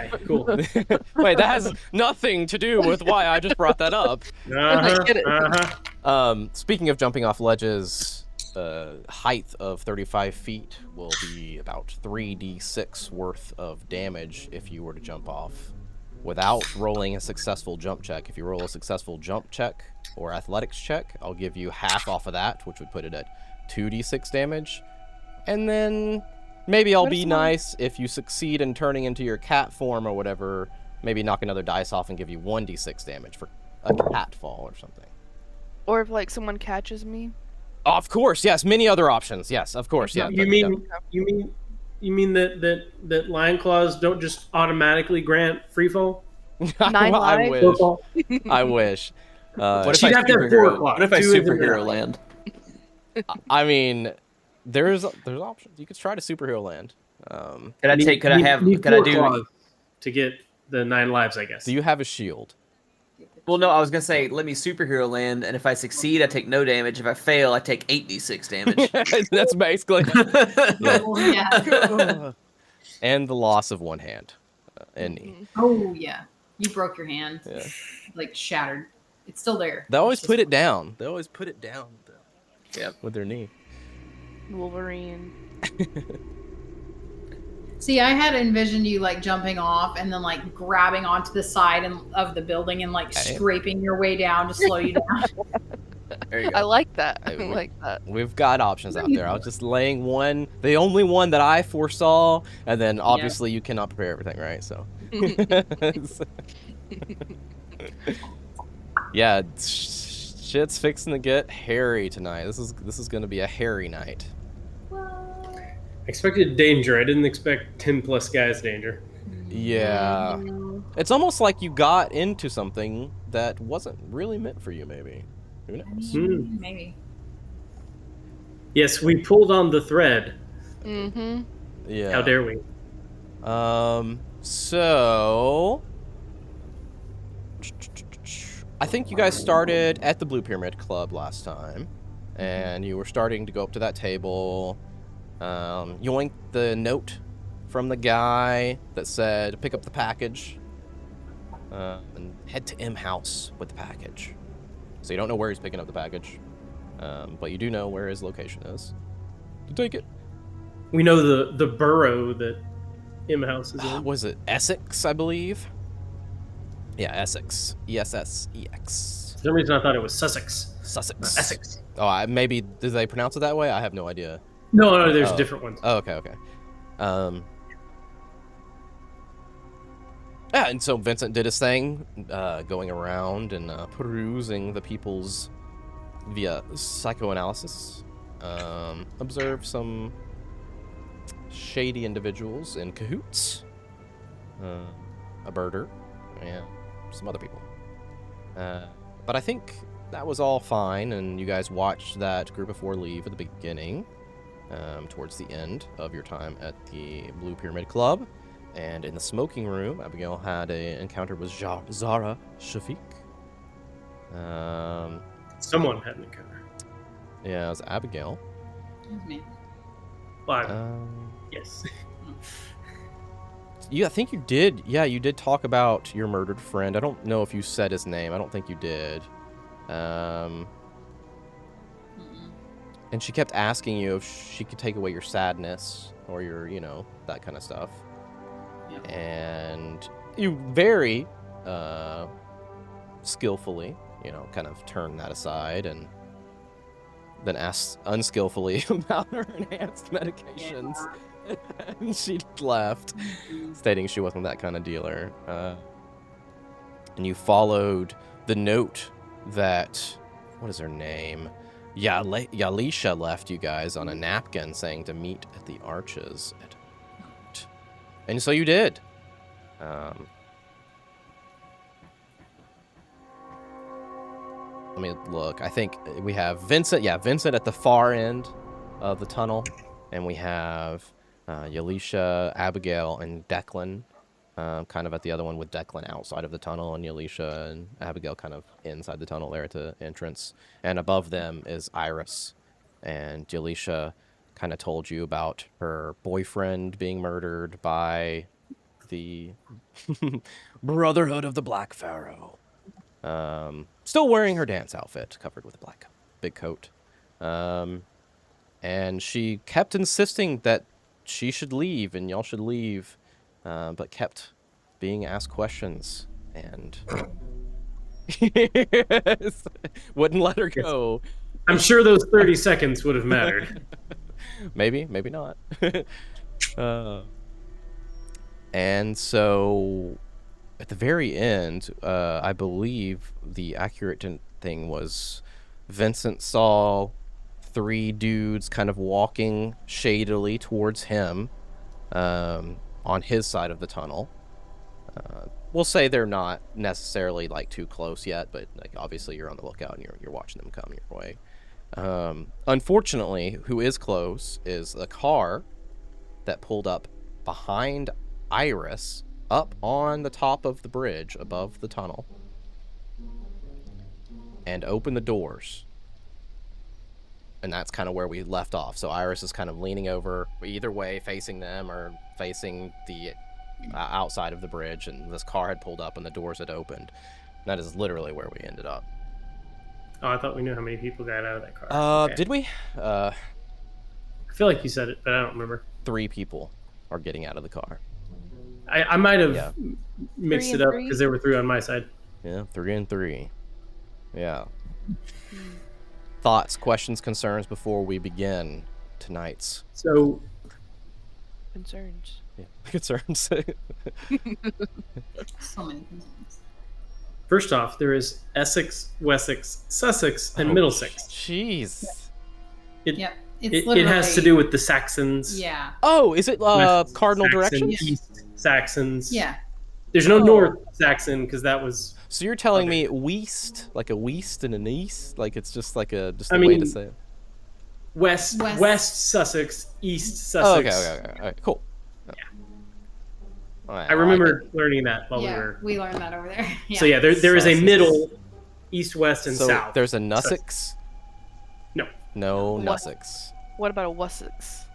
die. Cool. Wait, that has nothing to do with why I just brought that up. Speaking of jumping off ledges, height of 35 feet will be about 3d6 worth of damage if you were to jump off without rolling a successful jump check. If you roll a successful jump check or athletics check, I'll give you half off of that, which would put it at 2d6 damage. And then maybe I'll be nice if you succeed in turning into your cat form or whatever, maybe knock another dice off and give you 1d6 damage for a cat fall or something. Or if, like, someone catches me. Of course, yes. Many other options. Yes, of course. Yeah. You mean that lion claws don't just automatically grant free fall? 9 lives. I wish. What if She'd I have to have 4 claws. What if I superhero land? I mean, there's options. You could try to superhero land. Could I do to get the 9 lives? I guess. Do you have a shield? Well, no, I was gonna say let me superhero land, and if I succeed, I take no damage. If I fail, I take 8d6 damage. That's basically. Yeah. And the loss of one hand and knee. Oh yeah, you broke your hand. Yeah. Like shattered. It's still there. They always put it down. They always put it down. Yep. With their knee. Wolverine. See, I had envisioned you like jumping off and then like grabbing onto the side of the building and like scraping your way down to slow you down. There you go. I like that. I like that. We've got options out there. I was just laying one, the only one that I foresaw, and then obviously you cannot prepare everything, right? So. Yeah, shit's fixing to get hairy tonight. This is going to be a hairy night. I expected danger. I didn't expect 10 plus guys danger. Yeah. It's almost like you got into something that wasn't really meant for you, maybe. Who knows? Maybe. Yes, we pulled on the thread. Mm-hmm. Yeah. How dare we? So I think you guys started at the Blue Pyramid Club last time, and you were starting to go up to that table. Yoinked the note from the guy that said, pick up the package, and head to M House with the package. So you don't know where he's picking up the package, but you do know where his location is. To take it. We know the borough that M House is in. Was it Essex, I believe? Yeah, Essex. E-S-S-E-X. For some reason I thought it was Sussex. Sussex. Essex. Oh, maybe, did they pronounce it that way? I have no idea. No, there's different ones. Oh, okay. Yeah, and so Vincent did his thing, going around and perusing the people's via psychoanalysis. Observed some shady individuals in cahoots, a birder, and some other people. But I think that was all fine, and you guys watched that group of 4 leave at the beginning. Towards the end of your time at the Blue Pyramid Club. And in the smoking room, Abigail had an encounter with Zara Shafiq. Someone had an encounter. Yeah, it was Abigail. It was me. Well, yes. Yeah, I think you did. Yeah, you did talk about your murdered friend. I don't know if you said his name. I don't think you did. And she kept asking you if she could take away your sadness or your, that kind of stuff. Yep. And you very skillfully, kind of turned that aside and then asked unskillfully about her enhanced medications. Yeah. And she left, stating she wasn't that kind of dealer. And you followed the note that, what is her name? Yalesha left you guys on a napkin saying to meet at the arches at night. And so you did. Let me look. I think we have Vincent. Yeah, Vincent at the far end of the tunnel. And we have Yalesha, Abigail, and Declan kind of at the other one, with Declan outside of the tunnel and Yalesha and Abigail kind of inside the tunnel there at the entrance. And above them is Iris. And Yalesha kind of told you about her boyfriend being murdered by the Brotherhood of the Black Pharaoh. Still wearing her dance outfit, covered with a big coat. And she kept insisting that she should leave and y'all should leave, but kept being asked questions and wouldn't let her go. I'm sure those 30 seconds would have mattered. Maybe not. And so at the very end, I believe the accurate thing was Vincent saw 3 dudes kind of walking shadily towards him on his side of the tunnel. We'll say they're not necessarily like too close yet, but like obviously you're on the lookout and you're watching them come your way. Unfortunately, who is close is a car that pulled up behind Iris up on the top of the bridge above the tunnel and opened the doors. And that's kind of where we left off. So Iris is kind of leaning over, either way, facing them or facing the outside of the bridge, and this car had pulled up and the doors had opened. And that is literally where we ended up. Oh, I thought we knew how many people got out of that car. Okay. Did we? I feel like you said it, but I don't remember. 3 people are getting out of the car. I might have mixed it up because there were 3 on my side. Yeah, 3 and 3. Yeah. Thoughts, questions, concerns before we begin tonight's Concerns. Yeah, concerns. So many concerns. First off, there is Essex, Wessex, Sussex, and Middlesex. Jeez. Yep. It has to do with the Saxons. Yeah. Oh, is it West cardinal Saxon, directions? East Saxons. Yeah. There's no North Saxon because that was. So you're telling me Weast, like a Weast and an East, like it's just like a way to say it. West Sussex, East Oh, Sussex. okay. All right, cool. Yeah. All right, I remember learning that while we learned that over there. Yeah. So yeah, there is a middle, east, west, and so south. There's a Nussex. No. No Nussex. What about a Wessex?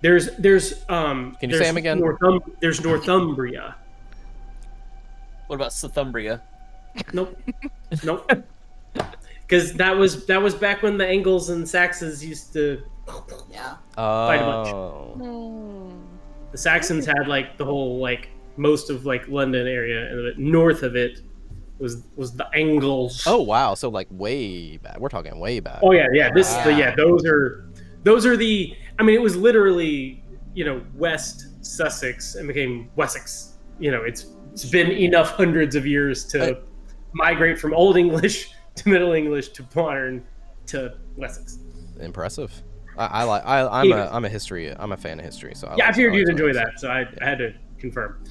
There's Can you say them again? There's Northumbria. What about Southumbria? Nope. Because that was back when the Angles and Saxons used to fight a bunch. The Saxons had like the whole like most of like London area, and north of it was the Angles. Oh wow! So like way back. We're talking way back. Oh yeah. Those are the. I mean, it was literally West Sussex and became Wessex. It's been enough hundreds of years to migrate from Old English to Middle English to modern to Wessex. Impressive. I'm a fan of history, so I figured you'd enjoy that, so I had to confirm.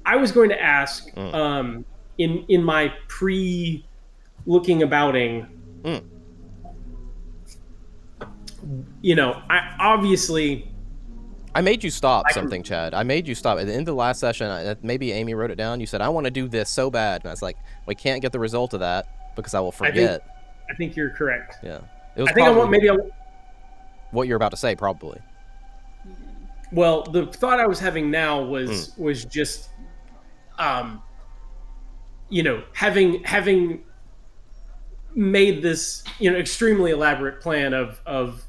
I was going to ask in my pre-looking abouting, I made you stop something, Chad. I made you stop. At the end of the last session, maybe Amy wrote it down. You said, I want to do this so bad. And I was like, we can't get the result of that because I will forget. I think you're correct. Yeah. It was what you're about to say, probably. Well, the thought I was having now was just, having made this, extremely elaborate plan of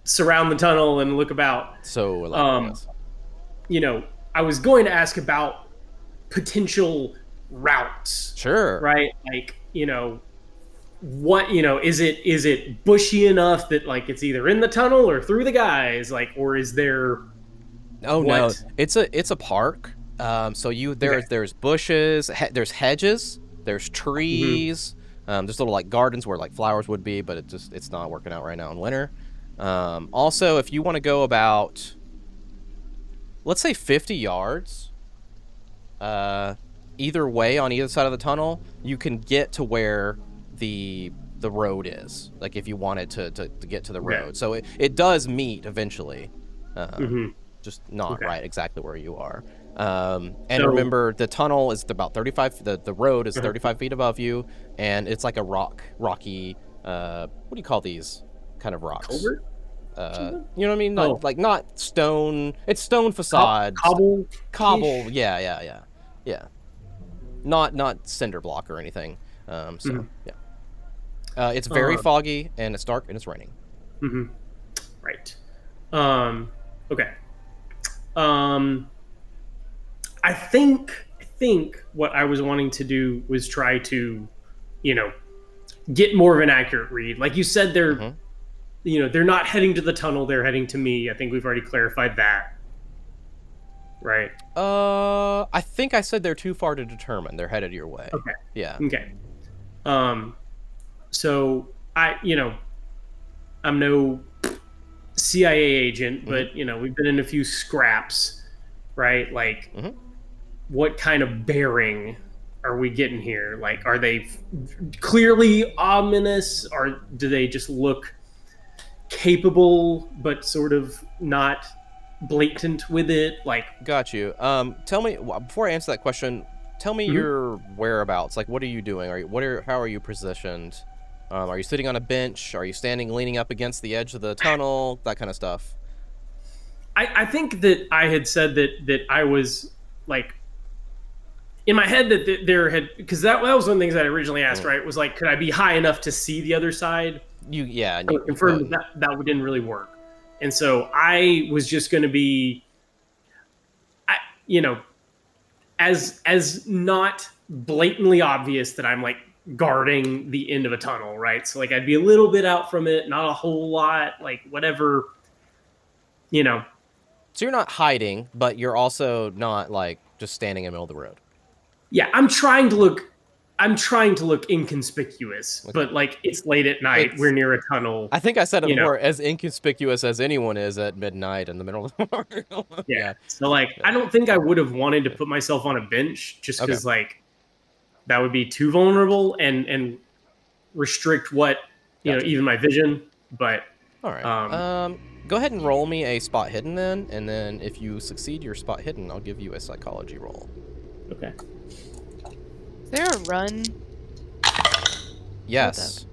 surround the tunnel and look about. So elaborate. I was going to ask about potential routes. Sure. Right? Like, what is it bushy enough that like it's either in the tunnel or through the guys, like, or is there no, it's a park, so there's bushes, there's hedges, there's trees, there's little like gardens where like flowers would be, but it's not working out right now in winter. Also, if you want to go about, let's say 50 yards either way on either side of the tunnel, you can get to where the road is, like if you wanted to get to the road. So it does meet eventually, just not right exactly where you are. Remember, the tunnel is about 35, the road is 35 feet above you, and it's like a rocky, what do you call these kind of rocks? You know what I mean? Not stone. It's stone facades. Cobble. Yeah. Not cinder block or anything. Yeah. It's very foggy and it's dark and it's raining. Right. Okay. I think what I was wanting to do was try to, get more of an accurate read. Like you said, they're not heading to the tunnel; they're heading to me. I think we've already clarified that. Right. I think I said they're too far to determine. They're headed your way. Okay. Yeah. Okay. So I'm no CIA agent, but we've been in a few scraps, right? Like, what kind of bearing are we getting here? Like, are they clearly ominous, or do they just look capable but sort of not blatant with it? Like, got you. Tell me before I answer that question. Tell me your whereabouts. Like, what are you doing? How are you positioned? Are you sitting on a bench? Are you standing, leaning up against the edge of the tunnel? That kind of stuff. I think that I had said that I was like in my head that there had, because that was one of the things that I originally asked. Right, was like, could I be high enough to see the other side? You confirmed that didn't really work, and so I was just going to be, as not blatantly obvious that I'm like guarding the end of a tunnel, right? So like I'd be a little bit out from it, not a whole lot, like whatever, So you're not hiding, but you're also not like just standing in the middle of the road. Yeah, I'm trying to look inconspicuous, but like it's late at night, we're near a tunnel. I think I said it before, as inconspicuous as anyone is at midnight in the middle of the morning. Yeah. So like I don't think I would have wanted to put myself on a bench just because like that would be too vulnerable and restrict what even my vision. But all right. Go ahead and roll me a spot hidden then, and then if you succeed your spot hidden, I'll give you a psychology roll. Okay. Is there a run? Yes.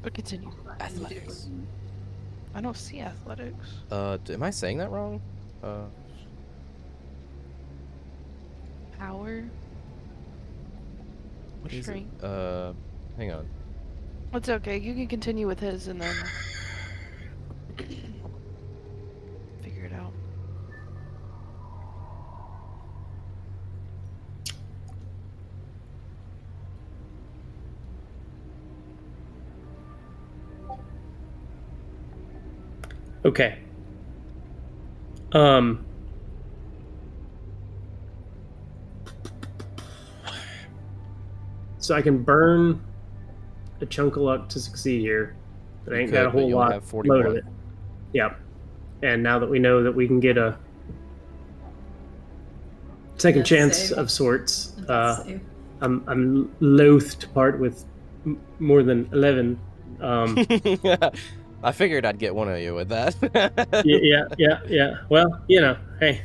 But continue. Athletics. I don't see athletics. Am I saying that wrong? Power. What is it? Strength. Hang on. It's okay. You can continue with his and then figure it out. Okay. So I can burn a chunk of luck to succeed here, but I ain't got a whole lot loaded it. Yep. And now that we know that we can get a second chance of sorts, I'm loath to part with more than 11. I figured I'd get one of you with that. Yeah. Well, hey,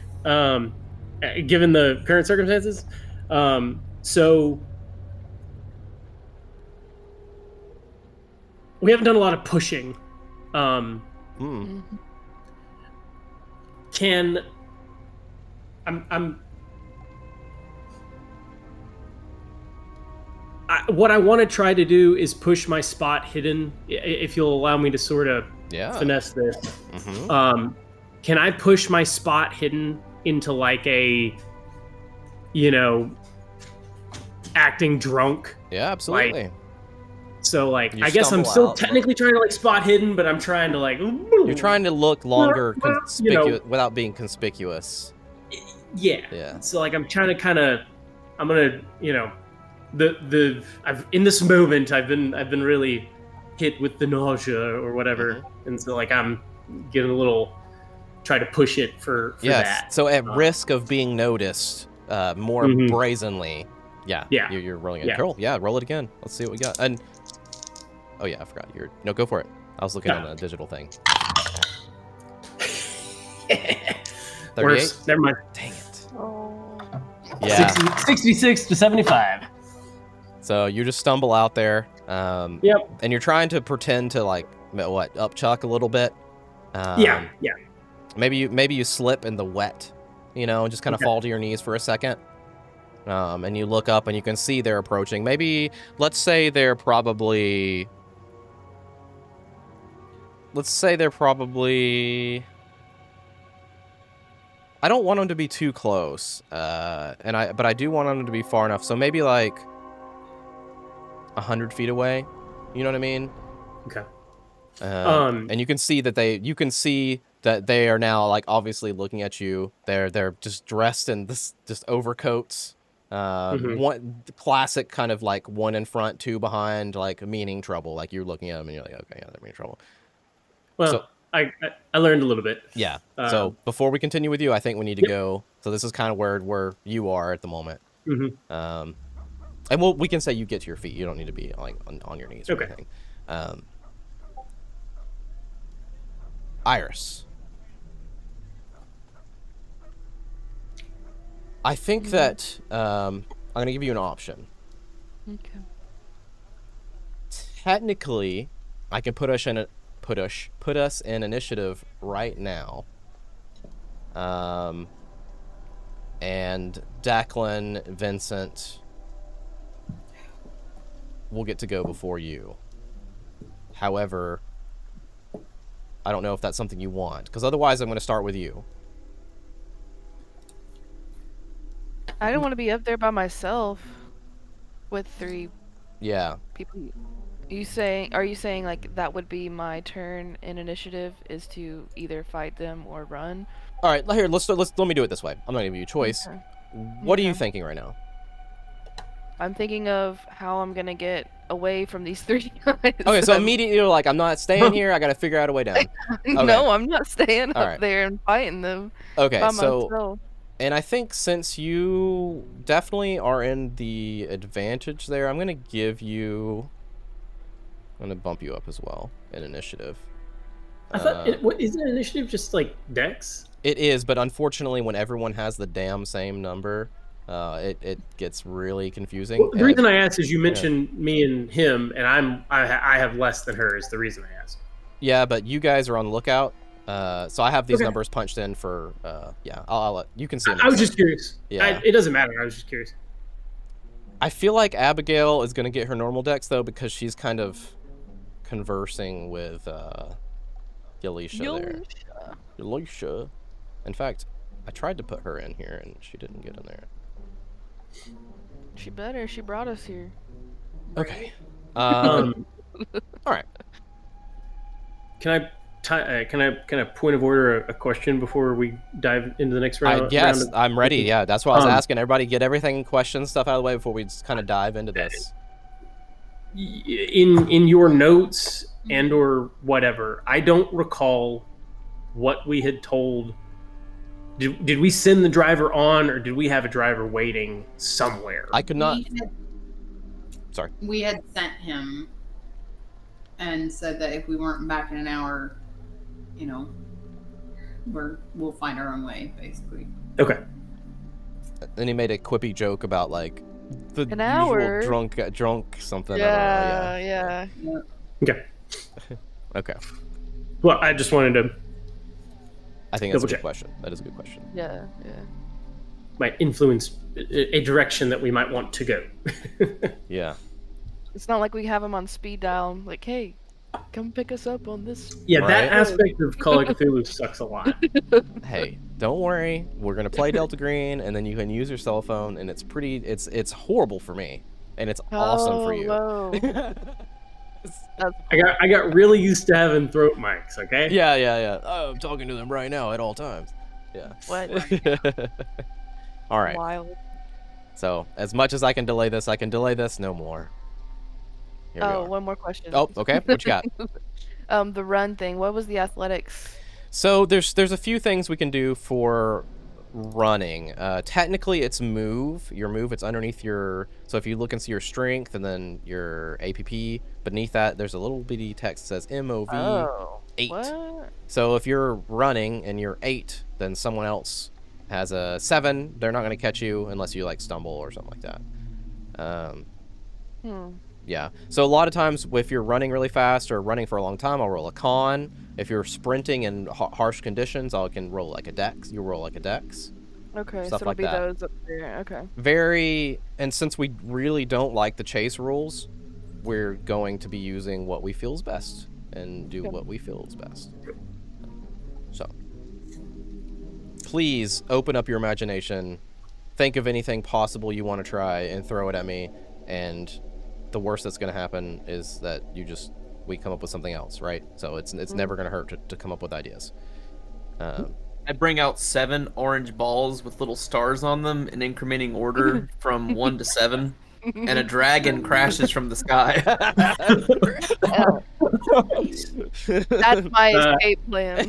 given the current circumstances, so we haven't done a lot of pushing. What I want to try to do is push my spot hidden, if you'll allow me to sort of finesse this. Can I push my spot hidden into like a, acting drunk? Yeah, absolutely. So I guess I'm still technically trying to spot hidden, but I'm trying to You're trying to look longer conspicuous without being conspicuous. Yeah. So I'm trying to I'm gonna in this moment I've been really hit with the nausea or whatever, and so I'm getting a little try to push it for that. So at risk of being noticed more brazenly, you're rolling it. Cool. Yeah, roll it again. Let's see what we got. And oh yeah, I forgot. No, go for it. I was looking on the digital thing. 38. Worse. Never mind. Dang it. Yeah. 66 to 75. So you just stumble out there. Yep. And you're trying to pretend to like up chuck a little bit. Yeah. Maybe you slip in the wet, and just kind of fall to your knees for a second. And you look up and you can see they're approaching. Maybe let's say they're probably. I don't want them to be too close, but I do want them to be far enough. So maybe like 100 feet away. You know what I mean? Okay. And you can see that they are now like obviously looking at you. They're just dressed in this just overcoats. One classic kind of like one in front, two behind, like meaning trouble. Like you're looking at them and you're like, okay, yeah, they're meaning trouble. Well, so, I learned a little bit. Yeah. So before we continue with you, I think we need to go. So this is kind of where you are at the moment. And we can say you get to your feet. You don't need to be like on your knees or anything. Iris. I think that I'm going to give you an option. Okay. Technically, I can put us in initiative right now. And Declan, Vincent will get to go before you. However, I don't know if that's something you want, because otherwise I'm going to start with you. I don't want to be up there by myself with 3 people. Are you saying like that would be my turn in initiative, is to either fight them or run? All right, here, let me do it this way. I'm not giving you a choice. Okay. What are you thinking right now? I'm thinking of how I'm gonna get away from these 3 guys. Okay, so immediately you're like, I'm not staying here. I got to figure out a way down. Okay. No, I'm not staying All up right. there and fighting them. Okay, by so myself. and I think since you definitely are in the advantage there, I'm going to bump you up as well in initiative. I thought, isn't initiative just like Dex? It is, but unfortunately, when everyone has the damn same number, it gets really confusing. Well, the reason I asked is you mentioned me and him, and I have less than her. Is the reason I asked. Yeah, but you guys are on the lookout. So I have these numbers punched in for. I'll let you can see them. I was just curious. Yeah, it doesn't matter. I was just curious. I feel like Abigail is going to get her normal dex though, because she's kind of conversing with Yalesha there. Yalesha. In fact, I tried to put her in here and she didn't get in there. She better. She brought us here. Okay. All right. Can I point of order a question before we dive into the next round? Yes, I'm ready. Yeah, that's why I was asking everybody. Get everything, questions, stuff out of the way before we just kind of dive into this. In your notes and or whatever, I don't recall what we had told. Did we send the driver on, or did we have a driver waiting somewhere? I could not. Sorry. We had sent him and said that if we weren't back in an hour, we'll find our own way, basically. Okay. Then he made a quippy joke about like the An usual hour? drunk something. Yeah. Okay. Okay. Well, I just wanted to. I think that's a good check. question. That is a good question. Yeah. Might influence a direction that we might want to go. Yeah. It's not like we have him on speed dial. Like, hey, come pick us up on this. Yeah, Right. that aspect of Call of Cthulhu sucks a lot. Hey, don't worry. We're gonna play Delta Green, and then you can use your cell phone, and it's horrible for me, and it's awesome for you. Whoa. I got really used to having throat mics. Okay. Yeah. Oh, I'm talking to them right now at all times. Yeah. What? All right. Wild. So as much as I can delay this no more. Here we are. One more question. Oh, okay. What you got? The run thing. What was the athletics? So there's a few things we can do for running. Technically, it's move. Your move, it's underneath your. So if you look and see your strength and then your APP, beneath that, there's a little bitty text that says MOV 8. What? So if you're running and you're 8, then someone else has a 7. They're not going to catch you unless you like stumble or something like that. Yeah. So a lot of times, if you're running really fast or running for a long time, I'll roll a con. If you're sprinting in harsh conditions, I can roll like a dex. You roll like a dex. Okay, Stuff so it'll like be that. those up there. Okay. And since we really don't like the chase rules, we're going to be using what we feel is best and do what we feel is best. So, please open up your imagination. Think of anything possible you want to try and throw it at me. And the worst that's going to happen is that we come up with something else, right? So it's never going to hurt to come up with ideas. I bring out 7 orange balls with little stars on them in incrementing order from 1 to 7, and a dragon crashes from the sky. That's my escape plan.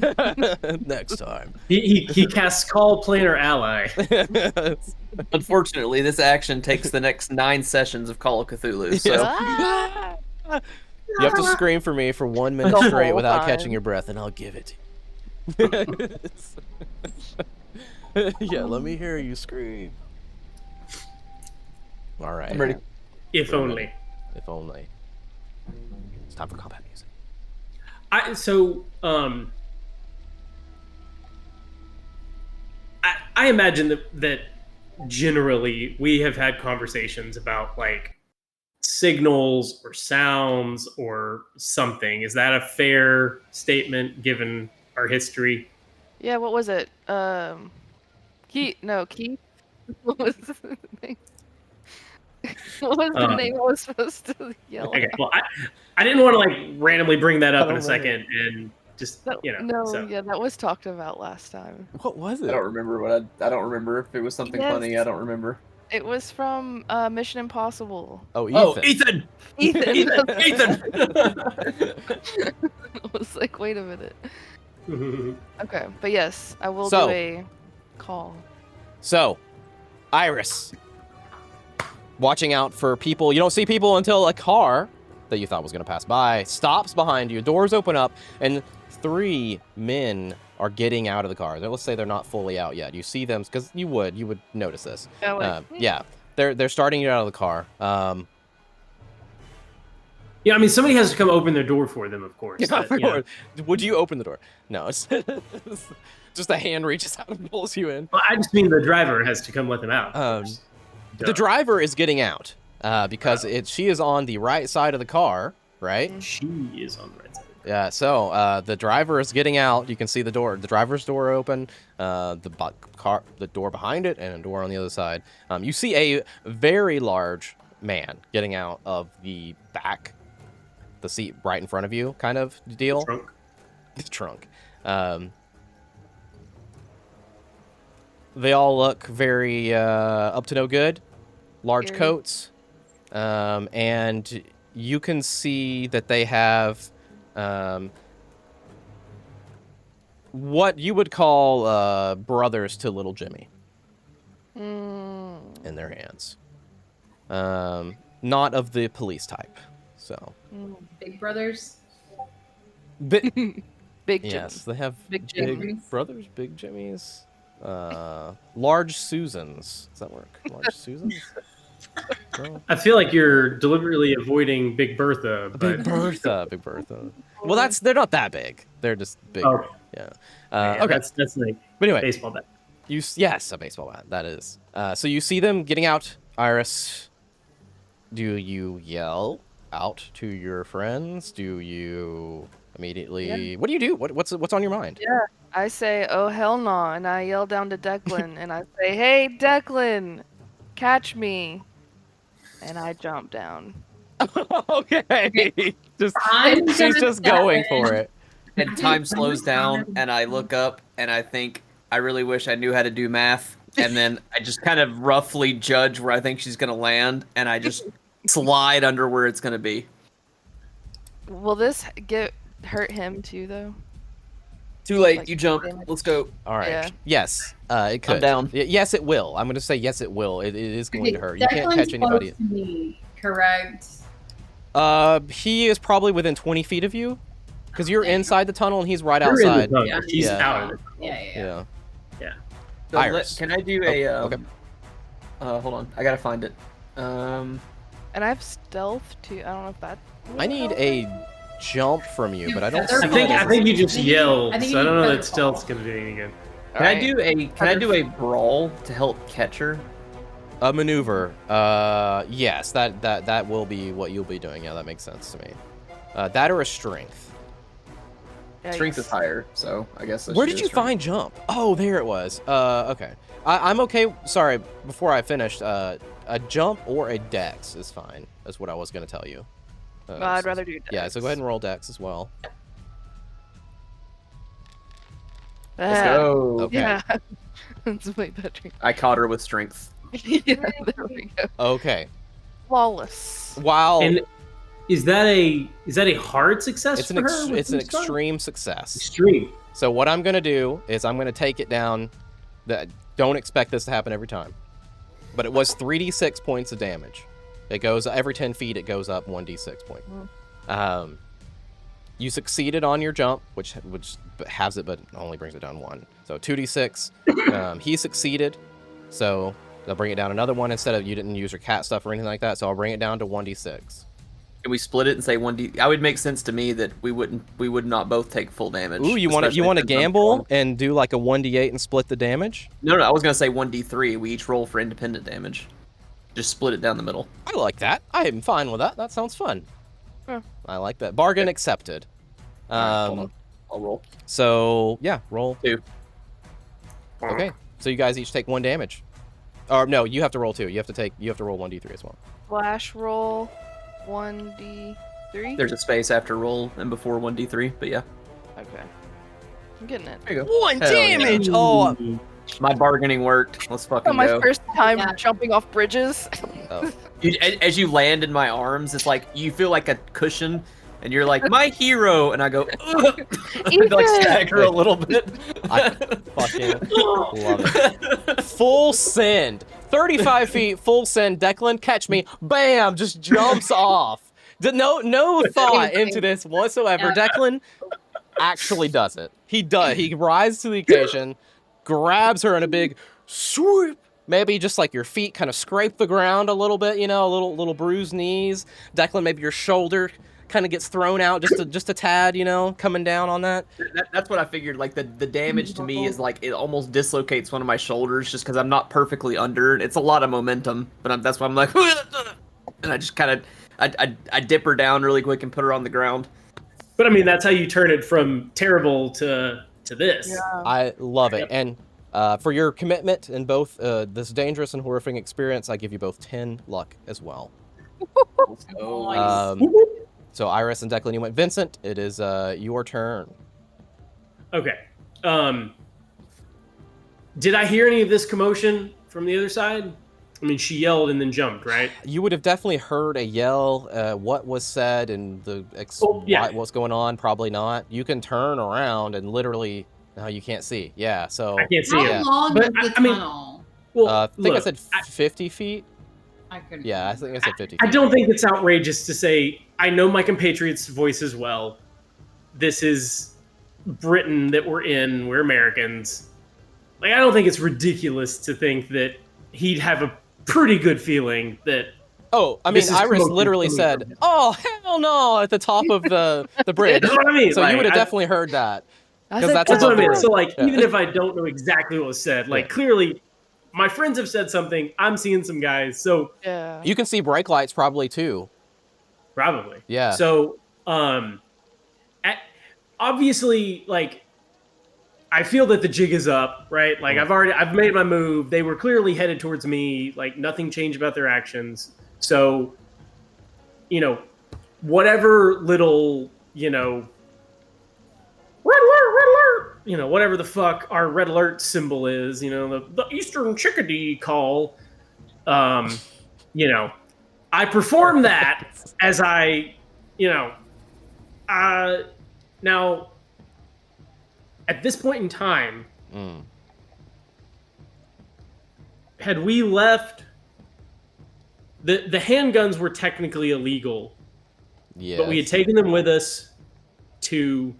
Next time. He casts Call Planar Ally. Unfortunately, this action takes the next 9 sessions of Call of Cthulhu, so... You have to scream for me for 1 minute straight without catching your breath, and I'll give it. Yeah, let me hear you scream. All right. I'm ready. If only. If only. It's time for combat music. I imagine that generally we have had conversations about like signals or sounds or something. Is that a fair statement given our history? Yeah, what was it? Keith? What was the name? What was the name I was supposed to yell Okay, out? well, I didn't want to like randomly bring that up in a second and just, Yeah, that was talked about last time. What was it? I don't remember I don't remember if it was something funny. I don't remember. It was from Mission Impossible. Oh, Ethan. Ethan! Ethan! I was like, wait a minute. Okay, but yes, I will do a call. So, Iris, watching out for people. You don't see people until a car that you thought was going to pass by stops behind you. Doors open up, and 3 men are getting out of the car. Let's say they're not fully out yet. You see them because you would notice this. Yeah, they're starting to get out of the car. Yeah, I mean, somebody has to come open their door for them, of course. Yeah, of course. Would you open the door? No, it's just a hand reaches out and pulls you in. Well, I just mean the driver has to come let them out. The driver is getting out because she is on the right side of the car, right? She is on the right side. Yeah, so the driver is getting out. You can see the driver's door open, the door behind it, and a door on the other side. You see a very large man getting out of the back, the seat right in front of you, kind of deal. The trunk. They all look very up to no good. Large coats, and you can see that they have what you would call brothers to little Jimmy in their hands. Not of the police type. So Big brothers. Big Jimmy. Yes, they have Big brothers, big Jimmys. Large Susans. Does that work? Large Susans? No. I feel like you're deliberately avoiding Big Bertha. But... Big Bertha. Well, they're not that big. They're just big. Oh. Yeah. Okay. That's like but anyway, baseball bat. Yes, a baseball bat. That is. So you see them getting out. Iris, do you yell out to your friends? Do you immediately? Yeah. What do you do? What's on your mind? Yeah. I say, "Oh hell no!" and I yell down to Declan, and I say, "Hey Declan, catch me!" and I jump down. Okay, she's just going for it. And time slows down, and I look up, and I think, I really wish I knew how to do math, and then I just kind of roughly judge where I think she's gonna land, and I just slide under where it's gonna be. Will this hurt him too, though? Too late. You jump. Let's go. All right. Yeah. Yes, it could. I'm down. Yes, it will. I'm going to say yes, it will. It is going to hurt. You can't catch anybody. Close to me, correct? He is probably within 20 feet of you, because you're inside the tunnel and he's right outside. Yeah, he's out of it. Yeah. So Iris. can I do a? Okay. Hold on. I gotta find it. And I have stealth too. I don't know if that. I need a jump from you, but I don't. I think you just yell. I think So I don't know that feather stealth's fall. gonna do anything good. Can I do a brawl to help catch her? A maneuver. Yes, that will be what you'll be doing. Yeah, that makes sense to me. That or a strength. Yikes. Strength is higher, so I guess. Where did you find jump? Oh, there it was. Okay. I'm okay. Sorry, before I finished, a jump or a dex is fine. That's what I was gonna tell you. I'd rather do dex. Yeah, so go ahead and roll dex as well. Let's go. Okay. Yeah. That's way better. I caught her with strength. Yeah, there we go. Okay. Flawless. Wow. And is that a hard success It's for her? it's an extreme success. Extreme. So what I'm gonna do is I'm gonna take it down. Don't expect this to happen every time, but it was 3d6 points of damage. It goes every 10 feet. It goes up 1d6 point. You succeeded on your jump, which halves it, but only brings it down 1. So 2d6. He succeeded, so they'll bring it down another 1 instead of you didn't use your cat stuff or anything like that. So I'll bring it down to 1d6. Can we split it and say 1d? That would make sense to me that we would not both take full damage. Ooh, you want to gamble and do like a 1d8 and split the damage? No, I was gonna say 1d3. We each roll for independent damage. Just split it down the middle. I like that. I am fine with that. That sounds fun. Huh. I like that. Bargain accepted. Hold on. I'll roll. So yeah, roll 2. Okay, so you guys each take 1 damage. Or no, you have to roll 2. You have to roll 1d3 as well. Flash roll 1d3. There's a space after roll and before 1d3, but yeah. Okay. I'm getting it. There you go. 1 Hell yeah. damage. Oh. My bargaining worked. Let's fucking My go. first time Yeah. jumping off bridges. Oh. As you land in my arms, it's like you feel like a cushion, and you're like my hero, and I go, ugh. I like stagger a little bit. I fucking love it. Full send. 35 feet, full send. Declan, catch me. Bam! Just jumps off. No thought into this whatsoever. Declan actually does it. He does. He rises to the occasion, grabs her in a big swoop. Maybe just like your feet kind of scrape the ground a little bit, a little bruised knees. Declan, maybe your shoulder kind of gets thrown out just a tad, coming down on that. That's what I figured. Like the damage to me is like it almost dislocates one of my shoulders just because I'm not perfectly under. It's a lot of momentum, but that's why I'm like, and I just kind of I dip her down really quick and put her on the ground. But I mean, that's how you turn it from terrible to this. Yeah. I love it. And for your commitment in both this dangerous and horrifying experience, I give you both 10 luck as well. So Iris and Declan, you went. Vincent, it is your turn. Okay. Did I hear any of this commotion from the other side? I mean, she yelled and then jumped, right? You would have definitely heard a yell. What was said and what's going on? Probably not. You can turn around and literally, no, you can't see. Yeah, so I can't see How it. long But is the I mean, tunnel? Well, I think I look, said 50 feet. I couldn't. Yeah, I think I said 50 I feet. don't think it's outrageous to say I know my compatriots' voices well. This is Britain that we're in. We're Americans. Like, I don't think it's ridiculous to think that he'd have a pretty good feeling that. Oh, I mean, This is Iris commotion literally coming said, from him. "Oh, hell no!" at the top of the bridge. That's what I mean. So like, you would have I- definitely heard that. Because That's that's That's what I above the mean. room. So, like, Yeah. even if I don't know exactly what was said, like, Yeah. clearly, my friends have said something. I'm seeing some guys, so Yeah. You can see brake lights probably too. probably. Yeah. So, obviously, like, I feel that the jig is up, right? Like, I've made my move. They were clearly headed towards me. Like, nothing changed about their actions. So, whatever little, red alert, whatever the fuck our red alert symbol is, the Eastern chickadee call, I perform that as I, now, at this point in time, had we left, the handguns were technically illegal, Yeah. but we had taken them with us to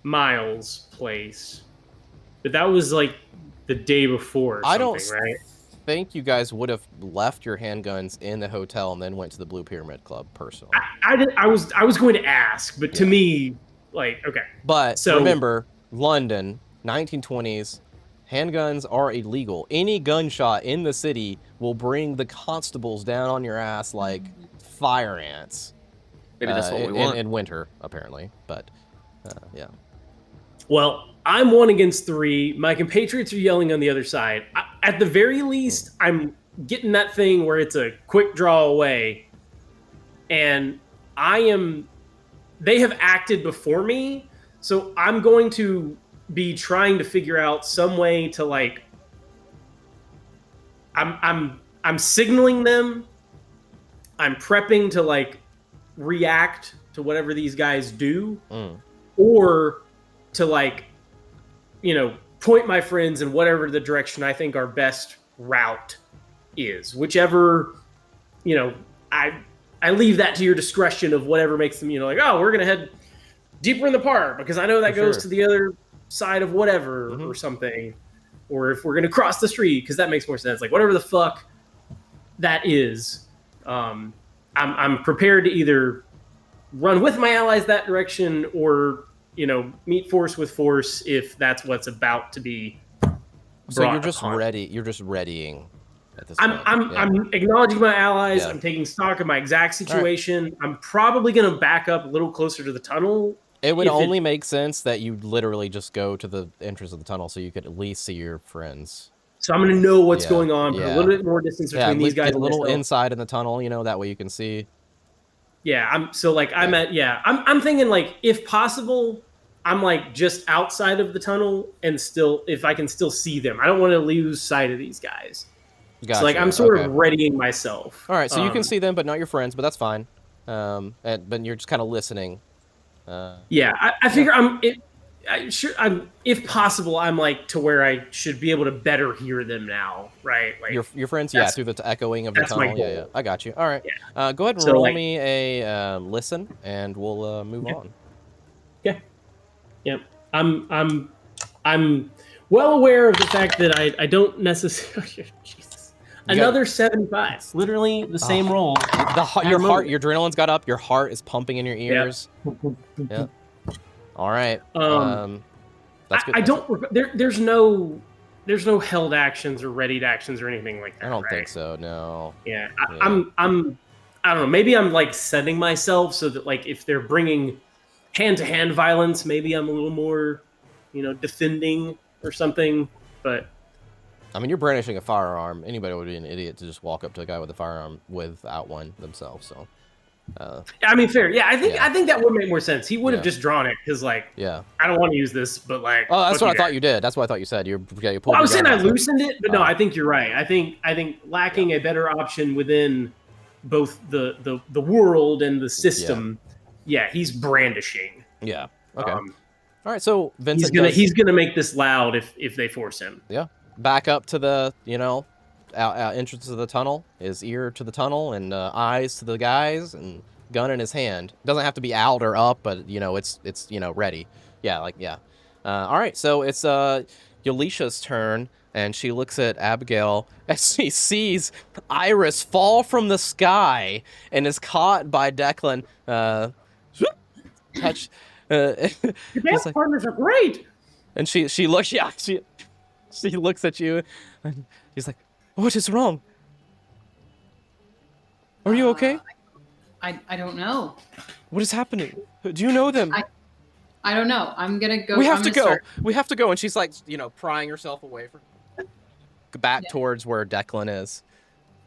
Miles' place. But that was like the day before or something, right? think you guys would have left your handguns in the hotel and then went to the Blue Pyramid Club personally. I was going to ask, but to me, like, okay. But so, remember, London, 1920s, handguns are illegal. Any gunshot in the city will bring the constables down on your ass like fire ants. Maybe that's what we want. In winter, apparently. But, yeah. Well, I'm 1 against 3. My compatriots are yelling on the other side. At the very least, I'm getting that thing where it's a quick draw away. And they have acted before me, so I'm going to be trying to figure out some way to, like, I'm signaling them. I'm prepping to, like, react to whatever these guys do, or to, like, point my friends in whatever the direction I think our best route is. Whichever, I leave that to your discretion of whatever makes them, like, oh, we're going to head deeper in the park because I know that goes to the other side of whatever or something. Or if we're going to cross the street, because that makes more sense. Like, whatever the fuck that is, I'm prepared to either run with my allies that direction or, meet force with force if that's what's about to be brought. So you're just ready. You're just readying at this point. I'm acknowledging my allies. Yeah. I'm taking stock of my exact situation. Right. I'm probably going to back up a little closer to the tunnel. It would only make sense that you literally just go to the entrance of the tunnel so you could at least see your friends. So I'm going to know what's going on, but a little bit more distance between these guys. Get a little inside in the tunnel, that way you can see. Yeah, I'm thinking, like, if possible, I'm, like, just outside of the tunnel and still, if I can still see them. I don't want to lose sight of these guys. Gotcha. So, like, I'm sort of readying myself. All right, so you can see them, but not your friends, but that's fine. But you're just kind of listening. I figure if possible, I'm, like, to where I should be able to better hear them now, right? Like, your friends, through the echoing of the tunnel. Yeah, I got you. All right, go ahead and roll me a listen, and we'll move on. Yeah, I'm well aware of the fact that I don't necessarily. Jesus, another 75. Literally the same roll. Your adrenaline's got up. Your heart is pumping in your ears. Yeah. All right. That's good. I don't. There's no held actions or readied actions or anything like that. I don't think so. No. Yeah. I don't know. Maybe I'm, like, setting myself so that, like, if they're bringing hand-to-hand violence, maybe I'm a little more, defending or something. But I mean, you're brandishing a firearm. Anybody would be an idiot to just walk up to a guy with a firearm without one themselves. So. I mean, fair. Yeah, I think that would make more sense. He would have just drawn it because, like, I don't want to use this, but, like, oh, that's what I thought you did. That's what I thought you said. You pulled. Well, I was saying I loosened it, but no, I think you're right. I think lacking a better option within both the world and the system. Yeah, he's brandishing. Yeah. Okay. All right. So Vincent, he's gonna make this loud if they force him. Yeah. Back up to the entrance of the tunnel, his ear to the tunnel, and eyes to the guys, and gun in his hand. Doesn't have to be out or up, but it's ready. Yeah. All right. So it's Yalesha's turn, and she looks at Abigail as she sees Iris fall from the sky and is caught by Declan. Touch. Your dance partners are great. And she looks. Yeah. She looks at you, and she's like, "What is wrong? Are you okay?" I don't know. What is happening? Do you know them? I don't know. I'm gonna go. We have to go. We have to go. And she's like, prying herself away from back towards where Declan is.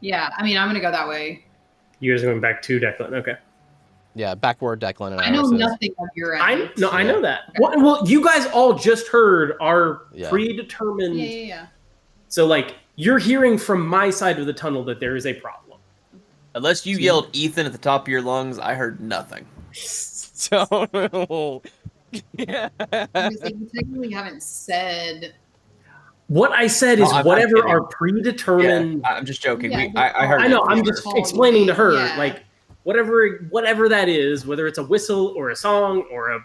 Yeah, I mean, I'm gonna go that way. You guys are going back to Declan. Okay. Yeah, back where Declan and I know nothing of your end. I know that. Okay. Well, you guys all just heard our predetermined. Yeah. So, like, you're hearing from my side of the tunnel that there is a problem. Unless you yelled Ethan at the top of your lungs, I heard nothing. So, yeah. You technically haven't said. What I said is whatever our predetermined. Yeah, I'm just joking. Yeah, I heard. I know. I'm just explaining to her, like, whatever that is, whether it's a whistle or a song or a,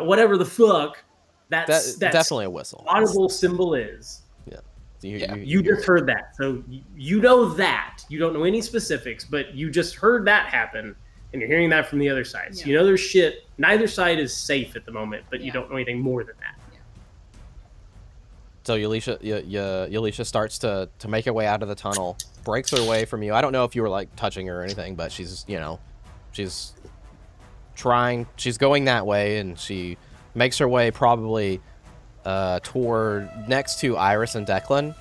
whatever the fuck. That's definitely a whistle. Audible symbol is. Yeah. You just heard that, so you know that. You don't know any specifics, but you just heard that happen, and you're hearing that from the other side. So you know there's shit. Neither side is safe at the moment, but you don't know anything more than that. So Yalesha starts to make her way out of the tunnel, breaks her way from you. I don't know if you were like touching her or anything, but she's she's going that way, and she makes her way probably toward next to Iris and Declan.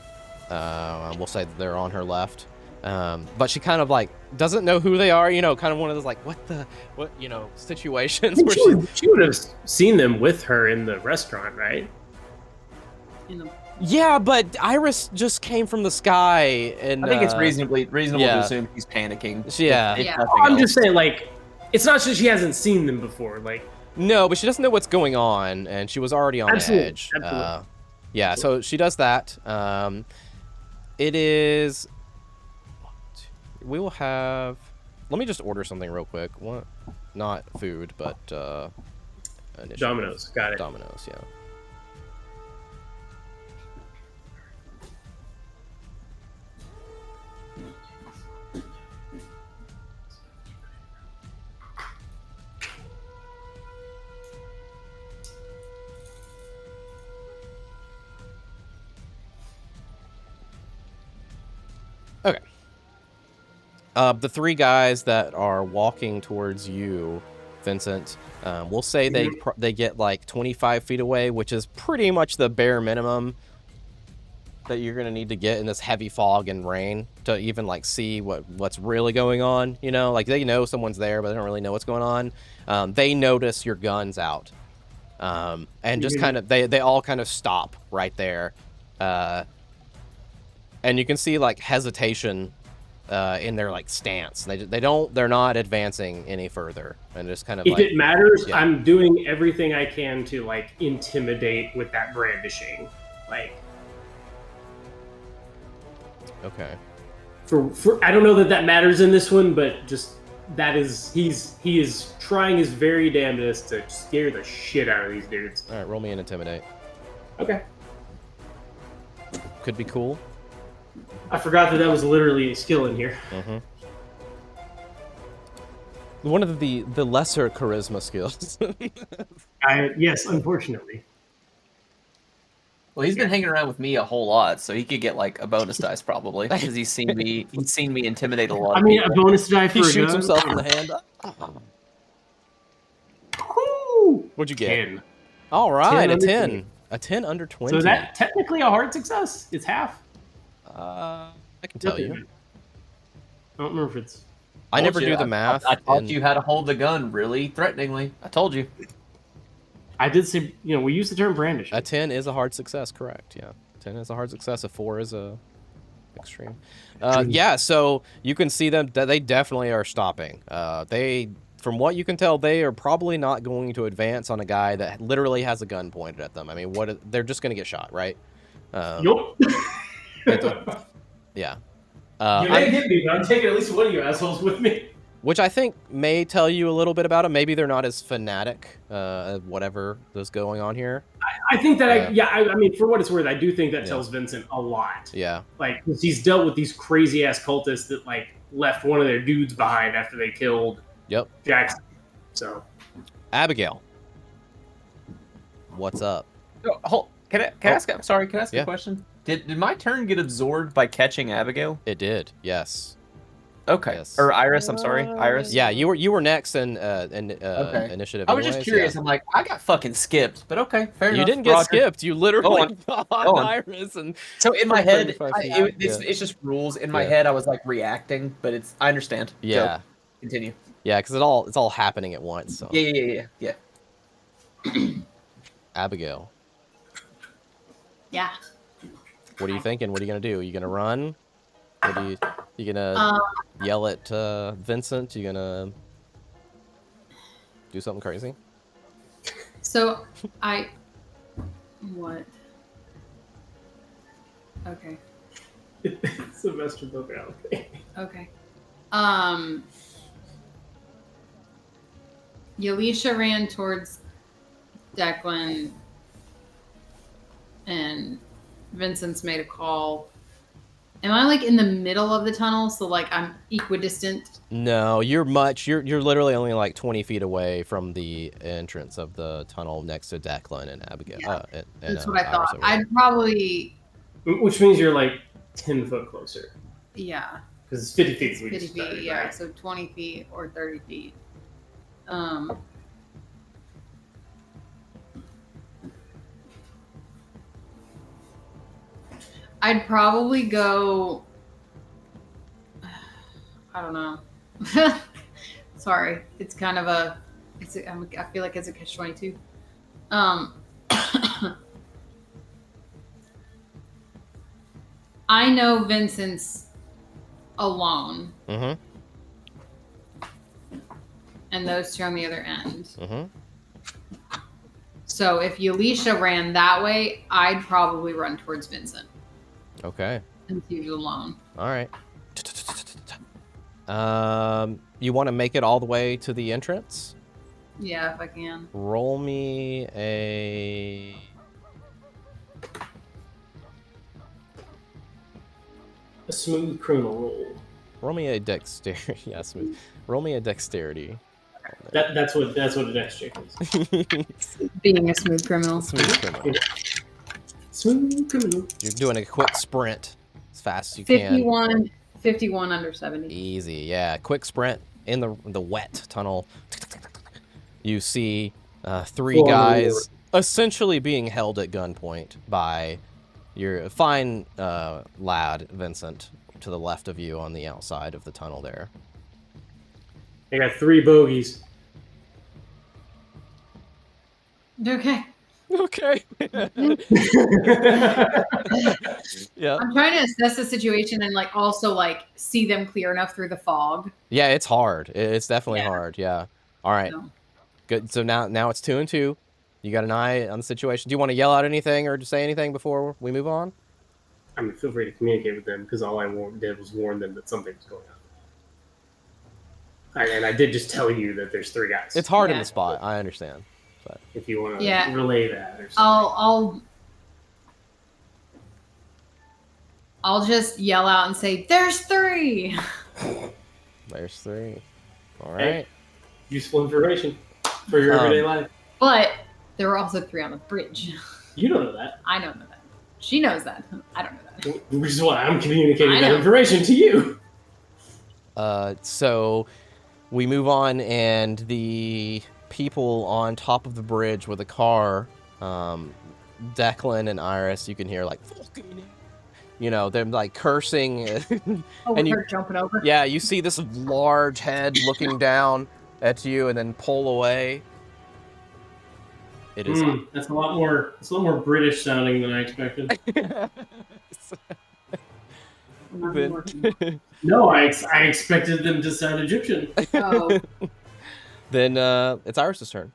We'll say that they're on her left. But she kind of like doesn't know who they are, kind of one of those like what situations where she would have seen them with her in the restaurant, right? Yeah, but Iris just came from the sky, and I think it's reasonable to assume he's panicking. I'm just saying, like, it's not just she hasn't seen them before, like. No, but she doesn't know what's going on, and she was already on edge. Absolutely. So she does that. It is. We will have. Let me just order something real quick. What? Not food, but Domino's. Got it. Domino's, yeah. Okay. The three guys that are walking towards you, Vincent, we'll say they get like 25 feet away, which is pretty much the bare minimum that you're gonna need to get in this heavy fog and rain to even like see what's really going on. Like they know someone's there, but they don't really know what's going on. They notice your gun's out, and just kind of they all kind of stop right there. And you can see like hesitation in their like stance. They're not advancing any further, and just kind of. If it matters, I'm doing everything I can to like intimidate with that brandishing, like. Okay. For I don't know that matters in this one, but just that is he is trying his very damnedest to scare the shit out of these dudes. All right, roll me an intimidate. Okay. Could be cool. I forgot that was literally a skill in here. Mm-hmm. One of the lesser charisma skills. Yes, unfortunately. Well, he's been hanging around with me a whole lot, so he could get like a bonus dice probably because he's seen me intimidate a lot. I mean, a bonus die for he shoots himself in the hand. What'd you get? 10. All right, 10 a 10. A 10 under 20. So is that technically a hard success? It's half. I can tell you. I don't remember if it's. I never do the math. I taught you how to hold the gun really threateningly. I told you. I did say, we use the term brandish. A 10 is a hard success, correct? Yeah, 10 is a hard success. A 4 is a extreme. Yeah, so you can see them. They definitely are stopping. From what you can tell, they are probably not going to advance on a guy that literally has a gun pointed at them. I mean, they're just going to get shot, right? Nope. Yeah. You may hit me, but I'm taking at least one of you assholes with me. Which I think may tell you a little bit about them. Maybe they're not as fanatic, whatever is going on here. I think that, I mean, for what it's worth, I do think that tells Vincent a lot. Yeah. Like, he's dealt with these crazy-ass cultists that, like, left one of their dudes behind after they killed Jackson. So. Abigail. What's up? Can I ask? I'm sorry. Can I ask a question? Did my turn get absorbed by catching Abigail? It did. Yes. Okay. Yes. Or Iris. I'm sorry, Iris. Yeah, you were next in initiative. I was just curious. Yeah. I'm like, I got fucking skipped, but okay, fair enough. You didn't get skipped. You literally got Iris, and so in my head, it's just rules. In my head, I was like reacting, but I understand. Yeah. So, continue. Yeah, because it's all happening at once. So. Yeah. Abigail. Yeah. What are you thinking? What are you gonna do? Are you gonna run? You gonna yell at Vincent? You gonna do something crazy? So what? Okay. Sylvester Bogel. Okay. Yalesha ran towards Declan and Vincent's made a call. Am I like in the middle of the tunnel, so like I'm equidistant? No, you're literally only like 20 feet away from the entrance of the tunnel next to Declan and Abigail. Yeah, that's what I thought. I'd probably. Which means you're like 10 foot closer. Yeah. Because it's 50 feet. 50 feet, yeah. Right? So 20 feet or 30 feet. I'd probably go. I don't know. Sorry, it's kind of a. I feel like it's a catch-22. I know Vincent's alone. Mm-hmm. And those two on the other end. Mm-hmm. So if Yalesha ran that way, I'd probably run towards Vincent. Okay. And see you alone. All right. You want to make it all the way to the entrance? Yeah, if I can. Roll me a... A smooth criminal roll. Roll me a dexterity. Yeah, smooth. Roll me a dexterity. That's what a dex check is. Being a smooth criminal. Smooth criminal. Smooth criminal. You're doing a quick sprint as fast as you 51, can. 51 under 70. Easy, yeah. Quick sprint in the wet tunnel. You see three guys essentially being held at gunpoint by your fine lad, Vincent, to the left of you on the outside of the tunnel there. I got 3 bogeys. Okay. Okay. Yeah. I'm trying to assess the situation and like also like see them clear enough through the fog. Yeah, it's hard. It's definitely hard. Yeah. All right. So. Good. So now it's 2 and 2. You got an eye on the situation. Do you want to yell out anything or say anything before we move on? I mean, feel free to communicate with them because all I did was warn them that something was going on. And I did just tell you that there's 3 guys. It's hard in the spot. I understand. But if you want to relay that or something. I'll just yell out and say, "There's 3." There's 3. All right. Hey, useful information for your everyday life. But there were also 3 on the bridge. You don't know that. I don't know that. She knows that. I don't know that. Which is why I'm communicating that information to you. So we move on, and the people on top of the bridge with a car, Declan and Iris, you can hear like, you know, them like cursing. And you're jumping over. Yeah, you see this large head looking down at you and then pull away. It is. That's a lot more British sounding than I expected. No, I expected them to sound Egyptian. Oh. Then it's Iris' turn.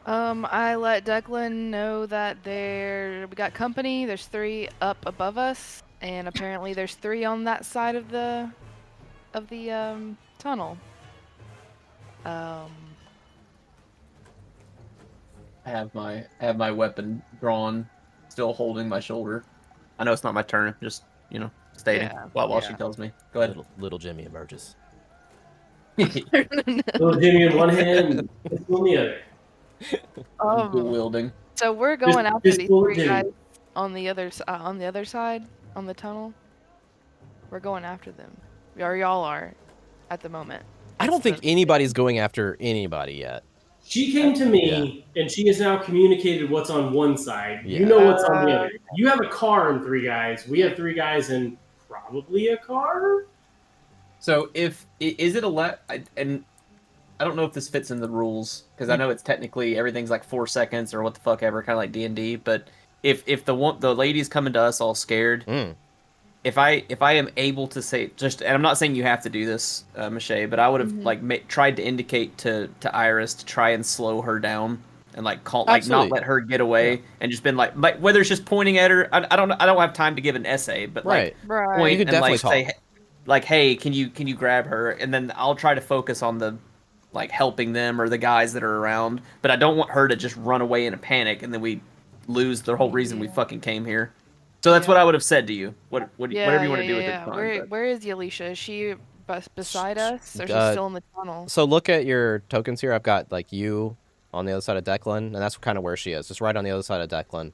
I let Declan know that we got company. There's 3 up above us, and apparently there's 3 on that side of the tunnel. I have my weapon drawn, still holding my shoulder. I know it's not my turn, just stating while she tells me. Go ahead. Little Jimmy emerges. Little Jimmy in one hand, pistol in the other. Dual wielding. So we're going after these 3 guys on the other side on the tunnel. We're going after them. Or y'all are at the moment. I don't think anybody's going after anybody yet. She came to me, and she has now communicated what's on one side. Yeah. You know what's on the other. You have a car and 3 guys. We have 3 guys and probably a car. So is it and I don't know if this fits in the rules because I know it's technically everything's like 4 seconds or what the fuck ever, kind of like D&D. But if the lady's coming to us all scared. If I am able to say and I'm not saying you have to do this, Michelle, but I would have tried to indicate to Iris to try and slow her down and not let her get away and just been like whether it's just pointing at her. I don't have time to give an essay, but point you could and definitely say hey, can you grab her, and then I'll try to focus on the like helping them or the guys that are around. But I don't want her to just run away in a panic and then we lose the whole reason we fucking came here. So that's what I would have said to you. Whatever you want to do at this time. Where is Yalesha? Is she beside us, or is she still in the tunnel? So look at your tokens here. I've got like you on the other side of Declan, and that's kind of where she is, just right on the other side of Declan.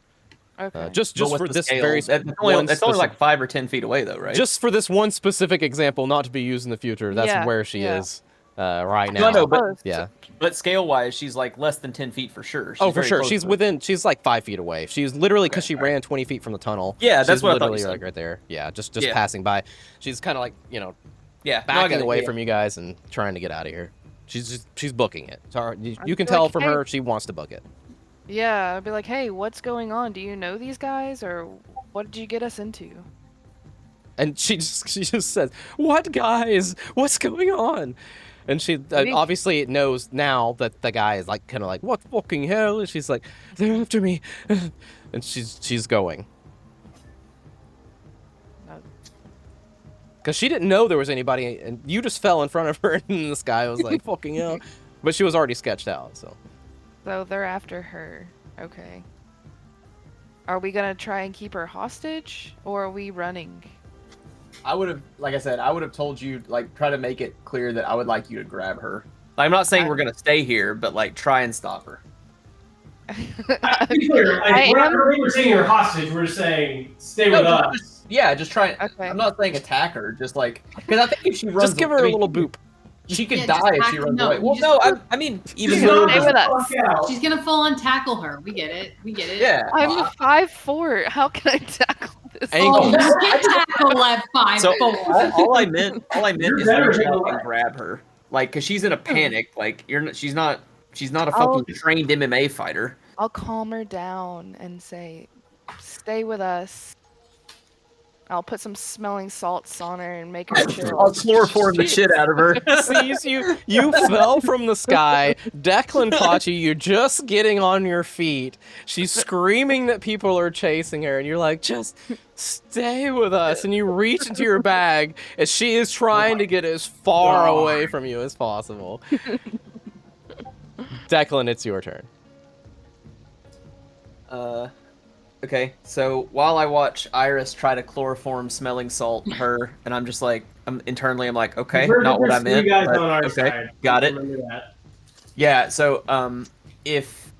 Okay. Just for this scale? very that's only like 5 or 10 feet away, though, right? Just for this one specific example, not to be used in the future. That's where she is right now. No, but scale-wise, she's like less than 10 feet for sure. She's for sure. She's like 5 feet away. She's literally, because she ran 20 feet from the tunnel. Yeah, that's what I thought you literally said. like right there. Yeah, just passing by. She's kind of like, backing away from you guys and trying to get out of here. She's booking it. It's hard. You can tell from her she wants to book it. Yeah, I'd be like, hey, what's going on? Do you know these guys, or what did you get us into? And she just says, "What guys? What's going on?" And she obviously knows now that the guy is like kind of like, "What fucking hell?" And she's like, "They're after me," and she's going. Because she didn't know there was anybody, and you just fell in front of her, and this guy was like, "Fucking hell!" But she was already sketched out, so. So they're after her. Okay. Are we gonna try and keep her hostage, or are we running? I would have, like I said, I would have told you, like, try to make it clear that I would like you to grab her. Like, I'm not saying we're gonna stay here, but like, try and stop her. To be clear, we're not really taking her hostage. We're just saying stay with us. Just try. Okay. I'm not saying attack her. Just like, because I think if she runs, just give her a little boop. She could die if she runs away. Well, no, I mean, even though stay with us. She's gonna full on tackle her. We get it. Yeah. I'm 5'4". How can I tackle this? Oh, you can tackle at 5'4". So all I meant is reach out and grab her, like, cause she's in a panic. Like she's not a fucking trained MMA fighter. I'll calm her down and say, "Stay with us." I'll put some smelling salts on her and make her chill. I'll chloroform the shit out of her. Sees you fell from the sky. Declan caught you. You're just getting on your feet. She's screaming that people are chasing her, and you're like, just stay with us. And you reach into your bag as she is trying to get as far away from you as possible. Declan, it's your turn. Okay, so while I watch Iris try to chloroform smelling salt her, and I'm just like, I'm like, okay, not what I meant. Guys but, on our okay, side. got it. Remember that. Yeah, so if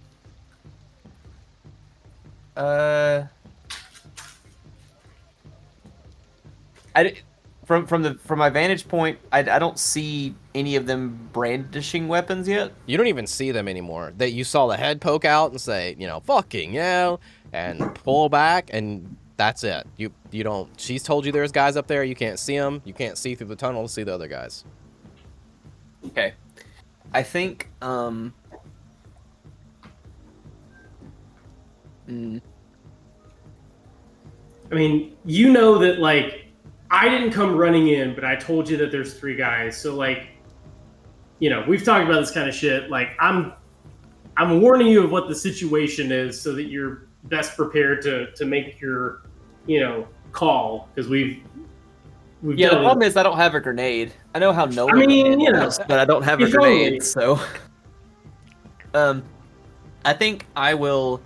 from my vantage point, I don't see any of them brandishing weapons yet. You don't even see them anymore. That you saw the head poke out and say, fucking and pull back, and that's it. You don't. She's told you there's guys up there. You can't see them. You can't see through the tunnel to see the other guys. Okay, I think I mean, you know that, like, I didn't come running in, but I told you that there's 3 guys. So, like, we've talked about this kind of shit. Like, I'm warning you of what the situation is so that you're best prepared to make your, call, because we've the problem is I don't have a grenade. I know how but I don't have a grenade, so I think I will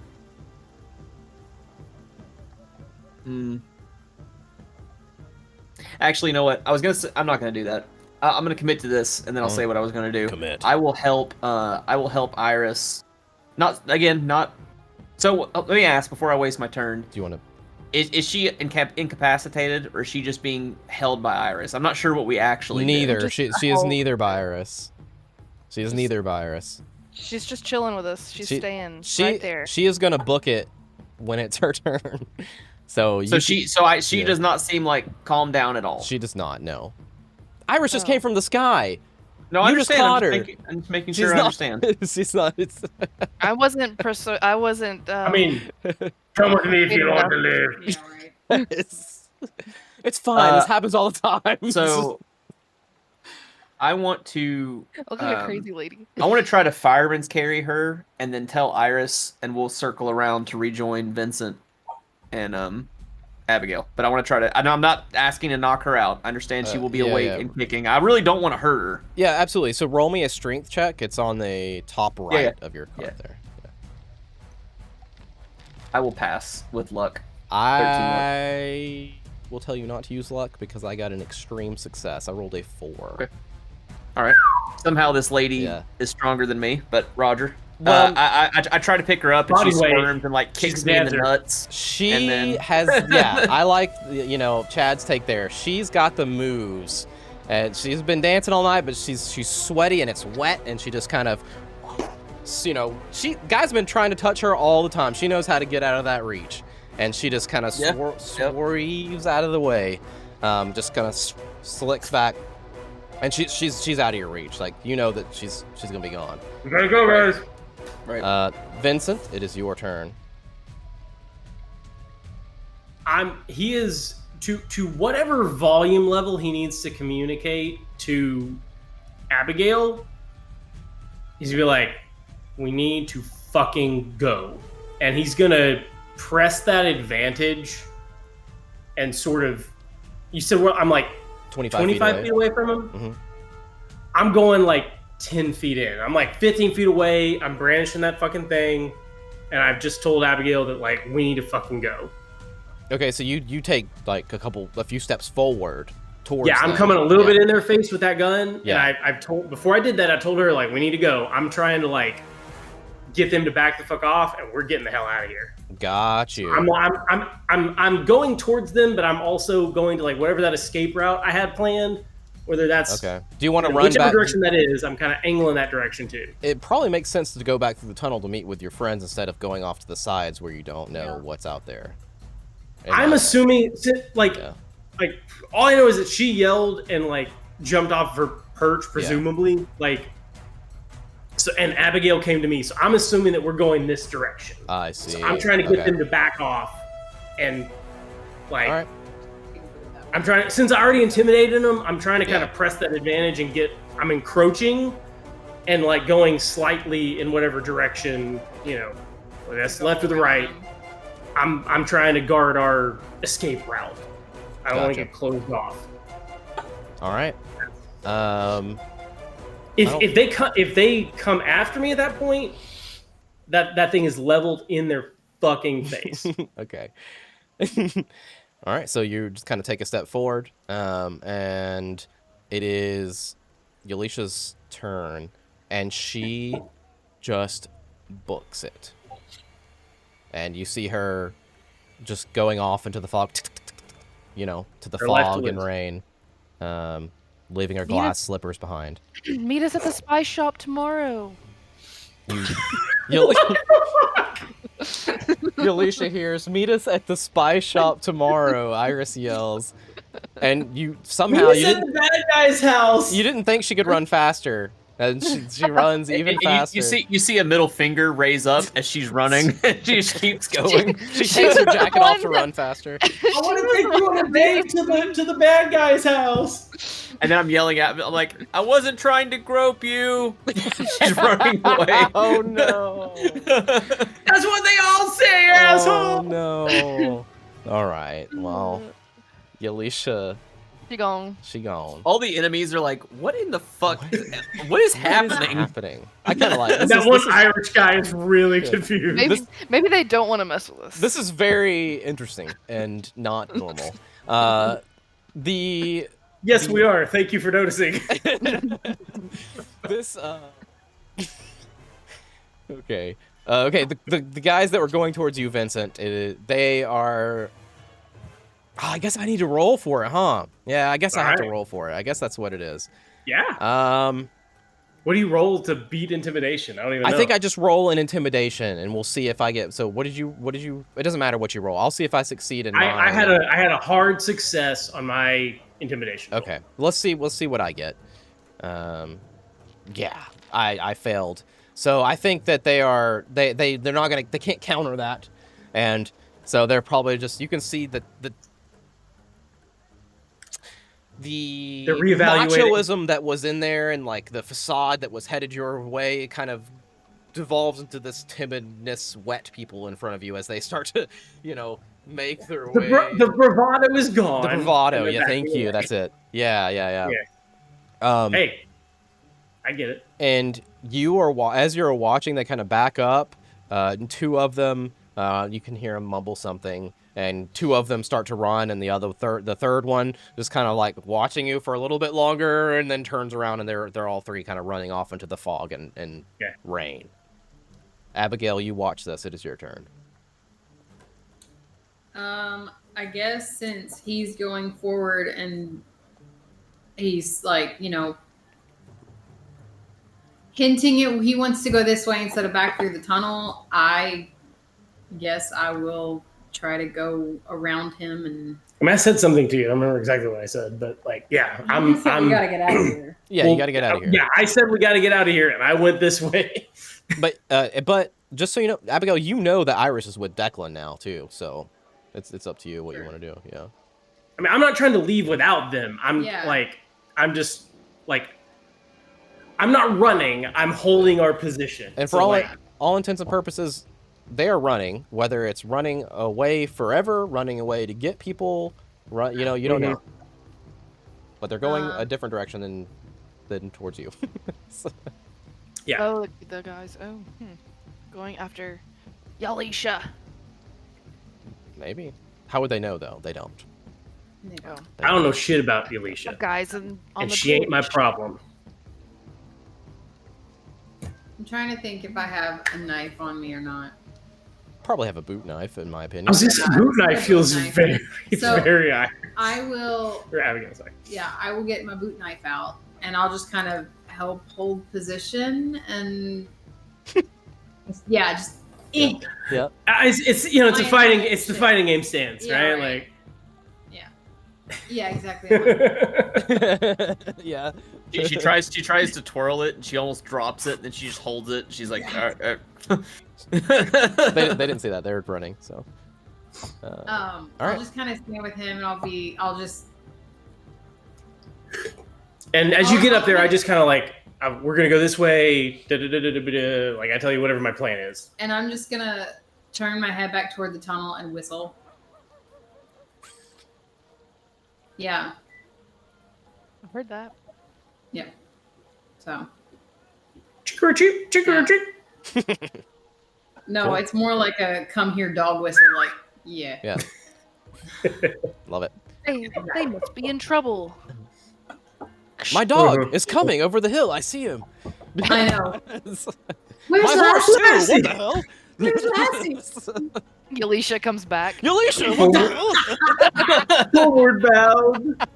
Actually, you know what? I was gonna say I'm not gonna do that. I'm gonna commit to this, and then I'll say what I was gonna do. Commit. I will help Iris. Not. So let me ask before I waste my turn. Do you want to? Is she incapacitated, or is she just being held by Iris? I'm not sure what we actually Neither. did. She is neither by Iris. She is neither by Iris. She's just chilling with us. She's staying right there. She is gonna book it when it's her turn. She does not seem like calmed down at all. She does not. No. Iris just came from the sky. No, I understand. Just caught her. I'm just making sure I understand. She's not. I wasn't. I wasn't. I mean, come with me if you want to live. Yeah, right. It's fine. This happens all the time. So, I want to. Look at a crazy lady. I want to try to fireman's carry her, and then tell Iris, and we'll circle around to rejoin Vincent, and Abigail, but I want to try to. I know I'm not asking to knock her out. I understand she will be awake and kicking. I really don't want to hurt her. Yeah, absolutely. So roll me a strength check. It's on the top right of your card there. Yeah. I will pass with luck. I will tell you not to use luck because I got an extreme success. I rolled a 4. Okay. All right. Somehow this lady is stronger than me, but Roger. Well, I try to pick her up and she squirms and like kicks me in the nuts. She then... has, I like, Chad's take there. She's got the moves, and she's been dancing all night, but she's sweaty and it's wet, and she just kind of, guy's been trying to touch her all the time. She knows how to get out of that reach, and she just kind of swerves out of the way, just kind of slicks back, and she's out of your reach. Like that she's gonna be gone. We gotta go, guys. Right. Vincent, it is your turn. He is to whatever volume level he needs to communicate to Abigail. He's gonna be like, we need to fucking go. And he's gonna press that advantage and sort of, you said, well, I'm like 25 feet away from him. Mm-hmm. I'm going like 10 feet in. I'm like 15 feet away. I'm brandishing that fucking thing. And I've just told Abigail that, like, we need to fucking go. Okay, so you take, like, a few steps forward towards I'm them. coming a little bit in their face with that gun. Yeah. And I've told, before I did that, I told her, like, we need to go. I'm trying to, like, get them to back the fuck off, and we're getting the hell out of here. Got you. I'm going towards them, but I'm also going to, like, whatever that escape route I had planned. Whether that's okay. Do you want to run whichever back? Direction that is, I'm kind of angling that direction too. It probably makes sense to go back through the tunnel to meet with your friends instead of going off to the sides where you don't know what's out there. I'm assuming, like all I know is that she yelled and like jumped off her perch, presumably, like. So and Abigail came to me, so I'm assuming that we're going this direction. I see. So I'm trying to get them to back off, and like. All right. I'm trying, since I already intimidated them, I'm trying to kind of press that advantage and I'm encroaching and like going slightly in whatever direction, whether that's left or the right. I'm trying to guard our escape route. I don't want to get closed off. All right. If they come after me at that point, that thing is leveled in their fucking face. Okay. All right, so you just kind of take a step forward, and it is Yalesha's turn, and she just books it. And you see her just going off into the fog, to the fog and rain, leaving her glass slippers behind. Meet us at the spy shop tomorrow. Yalesha hears, meet us at the spy shop tomorrow, Iris yells. And you somehow meet us at the bad guy's house. You didn't think she could run faster. And she runs even faster. You see a middle finger raise up as she's running. She just keeps going. She takes her jacket off to run faster. I want to take you on a date to the bad guy's house. And then I'm yelling at him, I'm like, I wasn't trying to grope you. She's running away. Oh no. That's what they all say, asshole. Oh no. All right. Well, Yalesha. She gone. All the enemies are like, what in the fuck? What is happening? I kind of like this. That one Irish guy is really confused. Maybe they don't want to mess with us. This is very interesting and not normal. Yes, we are. Thank you for noticing. Okay. Okay. The guys that were going towards you, Vincent, they are. Oh, I guess I need to roll for it, huh? Yeah, I guess I have to roll for it. I guess that's what it is. Yeah. What do you roll to beat intimidation? I don't even know. I think I just roll an intimidation, and we'll see if I get. So what did you? It doesn't matter what you roll. I'll see if I succeed in. I had a hard success on my intimidation. Okay, let's see. We'll see what I get. Yeah, I failed. So I think that they're not gonna. They can't counter that, and so they're probably just. You can see that the machoism that was in there and like the facade that was headed your way kind of devolves into this timidness, wet people in front of you as they start to, make their way. The bravado is gone. The bravado, yeah, thank you. That's it. Yeah. Hey, I get it. And you are, as you're watching, they kind of back up. Two of them, you can hear them mumble something, and two of them start to run, and the third one just kind of like watching you for a little bit longer, and then turns around, and they're all three kind of running off into the fog and rain. Abigail, you watch this. It is your turn. I guess since he's going forward and he's like, hinting it, he wants to go this way instead of back through the tunnel, I guess I will try to go around him and. I mean, I said something to you. I don't remember exactly what I said, but like, yeah, we gotta get out of here. Yeah, you gotta get out of here. Yeah, I said we gotta get out of here, and I went this way. But just so you know, Abigail, you know that Iris is with Declan now too, so it's up to you what you want to do. Yeah. I mean, I'm not trying to leave without them. I'm just like, I'm not running. I'm holding our position. And for all intents and purposes, they are running. Whether it's running away forever, running away to get people, you don't know. But they're going a different direction than towards you. So. Yeah. Oh, the guys. Oh, going after Yalesha. Maybe. How would they know though? They don't. I don't know shit about Yalesha. Guys, and she ain't my problem. I'm trying to think if I have a knife on me or not. Probably have a boot knife, in my opinion. I was just boot knife feels very iron. I will. You're having a second. Yeah, I will get my boot knife out, and I'll just kind of help hold position, and just. Yeah. It's a fighting. It's the fighting game stance, right? Like. Yeah, exactly. Yeah. She tries to twirl it, and she almost drops it, and then she just holds it. And she's like, all right. They didn't see that. They were running, so. I'll just kind of stand with him, and I'll just. And as you get up there, I just kind of like, we're gonna go this way. Like I tell you, whatever my plan is. And I'm just gonna turn my head back toward the tunnel and whistle. Yeah. I've heard that. Yeah. So. Chick. No, cool. It's more like a come here dog whistle, like, yeah. Yeah. Love it. They must be in trouble. My dog is coming over the hill. I see him. I know. Where's my horse too? What the hell? Where's Lassie? Yalesha comes back. Yalesha, what the hell? Forward bound.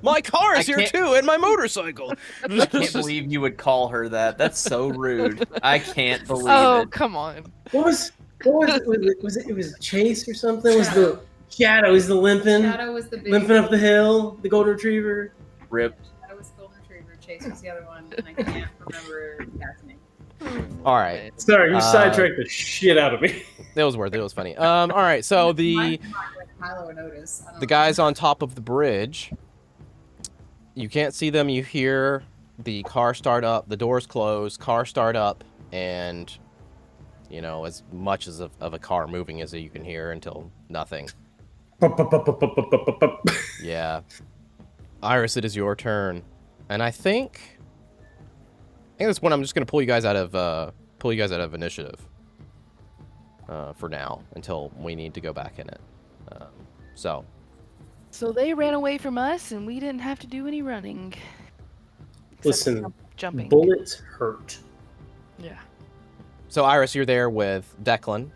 My car is here too, and my motorcycle. I can't believe you would call her that. That's so rude. I can't believe it. Oh, come on. What was it? It was Chase or something? It was the Shadow? Was the limping? Shadow was the big limping up the hill. The golden retriever. Ripped. Shadow was the golden retriever. Chase was the other one, and I can't remember his name. All right. Sorry, you sidetracked the shit out of me. It was worth it. It was funny. All right. So the guys on top of the bridge. You can't see them. You hear the car start up. The doors close. Car start up, and as much as of a car moving as you can hear until nothing. Yeah. Iris, it is your turn, and I think that's when I'm just gonna pull you guys out of initiative for now until we need to go back in it. So they ran away from us, and we didn't have to do any running. Listen, jumping. Bullets hurt. Yeah. So Iris, you're there with Declan.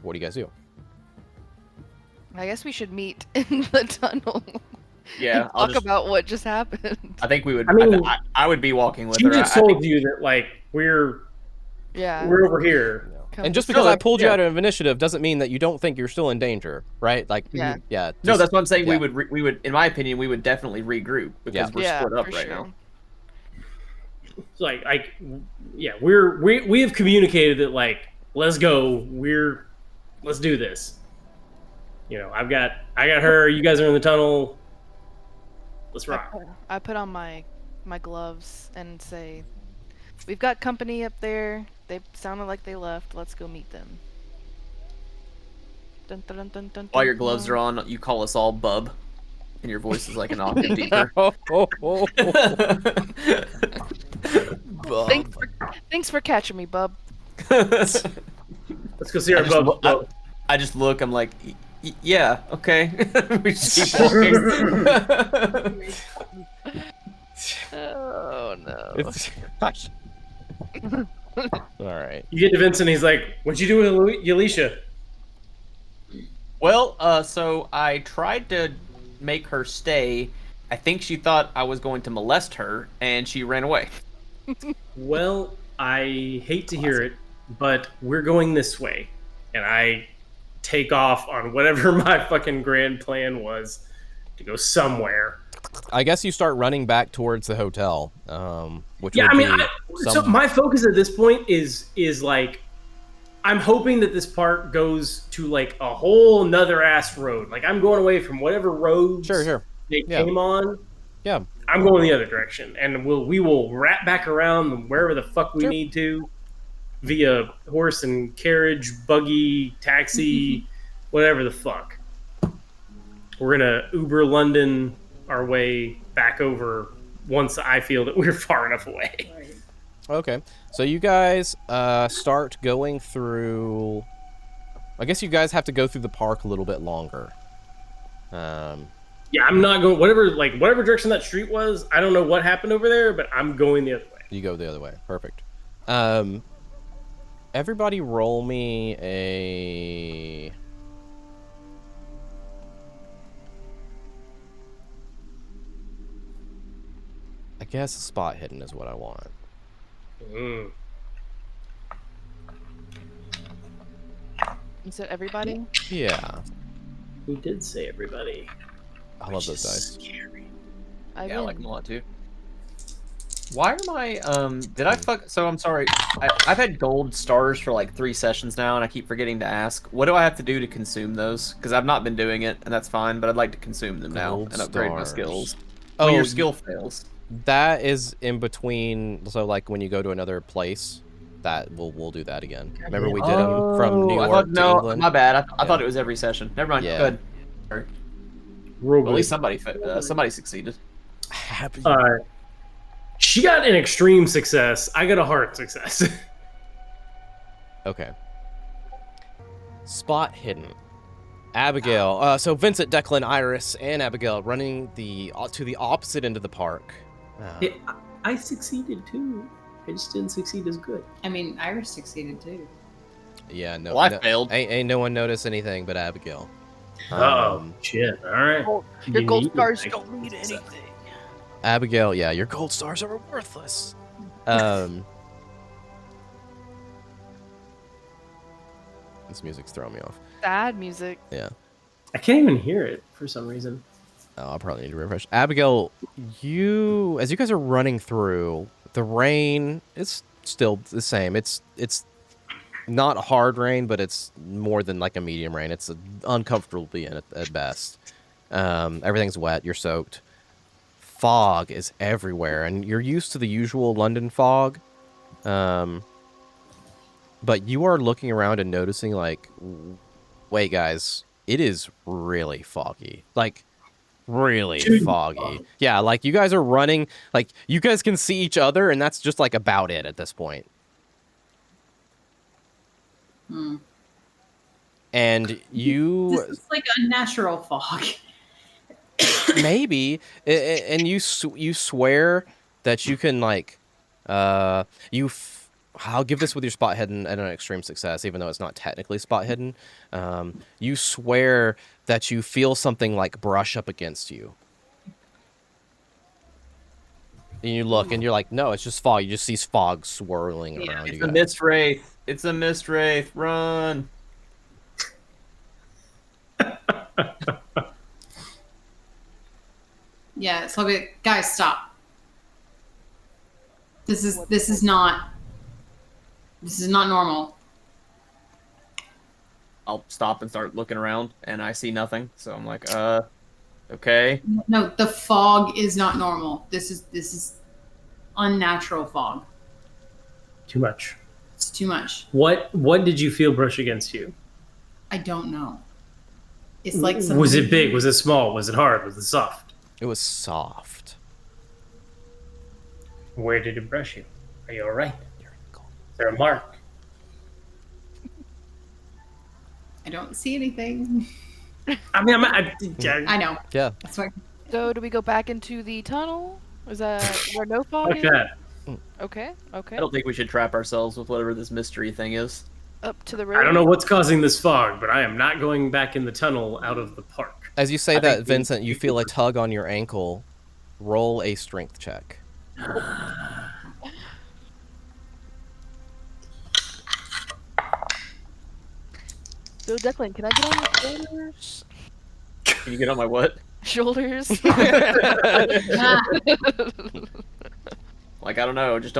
What do you guys do? I guess we should meet in the tunnel. Yeah, and talk about what just happened. I think we would. I would be walking with she her. She just told you that we're over here. And just because I pulled you out of initiative doesn't mean that you don't think you're still in danger, right? Like, yeah. No, that's what I'm saying. Yeah. We would, in my opinion, we would definitely regroup because we're split up right now. We have communicated that let's go. Let's do this. I got her. You guys are in the tunnel. Let's rock. I put on my gloves and say, "We've got company up there. They sounded like they left. Let's go meet them." Dun, dun, dun, dun, While dun, your gloves are dun. on, you call us all bub, and your voice is like an octave deeper. Bub. Thanks for catching me, bub. Let's go see our bub. I just look. I'm like, yeah, okay. We just keep walking. Oh no. All right. You get to Vincent, he's like, "What'd you do with Yalesha?" Well, so I tried to make her stay. I think she thought I was going to molest her, and she ran away. Well, I hate to hear it, but we're going this way, and I take off on whatever my fucking grand plan was to go somewhere. I guess you start running back towards the hotel, which Yeah, would I mean, so my focus at this point is like, I'm hoping that this part goes to like a whole nother ass road. Like I'm going away from whatever roads they came on. Yeah, I'm going the other direction, and we will wrap back around wherever the fuck we need to, via horse and carriage, buggy, taxi, whatever the fuck. We're gonna Uber London our way back over once I feel that we're far enough away. Okay, so you guys start going through. I guess you guys have to go through the park a little bit longer. Yeah, I'm not going whatever direction that street was. I don't know what happened over there, but I'm going the other way. You go the other way. Perfect. Everybody roll me a... I guess a spot hidden is what I want. Mm. You said everybody? Yeah. Who did say everybody? I love those dice. Scary. I like them a lot too. Why am I, did I fuck, so I'm sorry, I've had gold stars for like 3 sessions now, and I keep forgetting to ask, what do I have to do to consume those? Because I've not been doing it, and that's fine, but I'd like to consume them now and upgrade my skills. Oh, when your skill fails. That is in between, so like when you go to another place, that we'll do that again. Remember we did them from New York to England? My bad, I thought it was every session. Never mind, Yeah. good. Well, at least somebody succeeded. She got an extreme success. I got a hard success. Okay. Spot hidden. Abigail. So Vincent, Declan, Iris, and Abigail running to the opposite end of the park. I succeeded too. I just didn't succeed as good. I mean, Iris succeeded too. Yeah, no. Well, I failed. Ain't no one noticed anything but Abigail. Shit. All right. Your gold stars don't mean anything. Abigail, yeah, your gold stars are worthless. This music's throwing me off. Sad music. Yeah. I can't even hear it for some reason. Oh, I'll probably need to refresh. Abigail, as you guys are running through, the rain is still the same. It's not hard rain, but it's more than like a medium rain. It's uncomfortably in at best. Everything's wet. You're soaked. Fog is everywhere, and you're used to the usual London fog. But you are looking around and noticing, like, wait, guys, it is really foggy. Like, really foggy. Yeah, like, you guys are running, like, you guys can see each other, and that's just, like, about it at this point. And you... This is like unnatural fog. Maybe, and you swear that you can, like, I'll give this with your spot hidden at an extreme success, even though it's not technically spot hidden. You swear that you feel something like brush up against you. And you look, and you're like, no, it's just fog. You just see fog swirling around you. It's a mist wraith. It's a mist wraith. Run. Yeah, so guys, stop. This is not normal. I'll stop and start looking around, and I see nothing. So I'm like, okay. No, the fog is not normal. This is unnatural fog. Too much. It's too much. What did you feel brush against you? I don't know. It's like Was it big? Was it small? Was it hard? Was it soft? It was soft. Where did it brush you? Are you all right? Is there a mark? I don't see anything. I mean, I know. Yeah. That's why. So do we go back into the tunnel? Is that where no fog like is? that. Okay. I don't think we should trap ourselves with whatever this mystery thing is. Up to the road. I don't know what's causing this fog, but I am not going back in the tunnel out of the park. As you say that, Vincent, you feel a tug on your ankle. Roll a strength check. So Declan, can I get on your shoulders? Can you get on my what? Shoulders. Like, I don't know. Just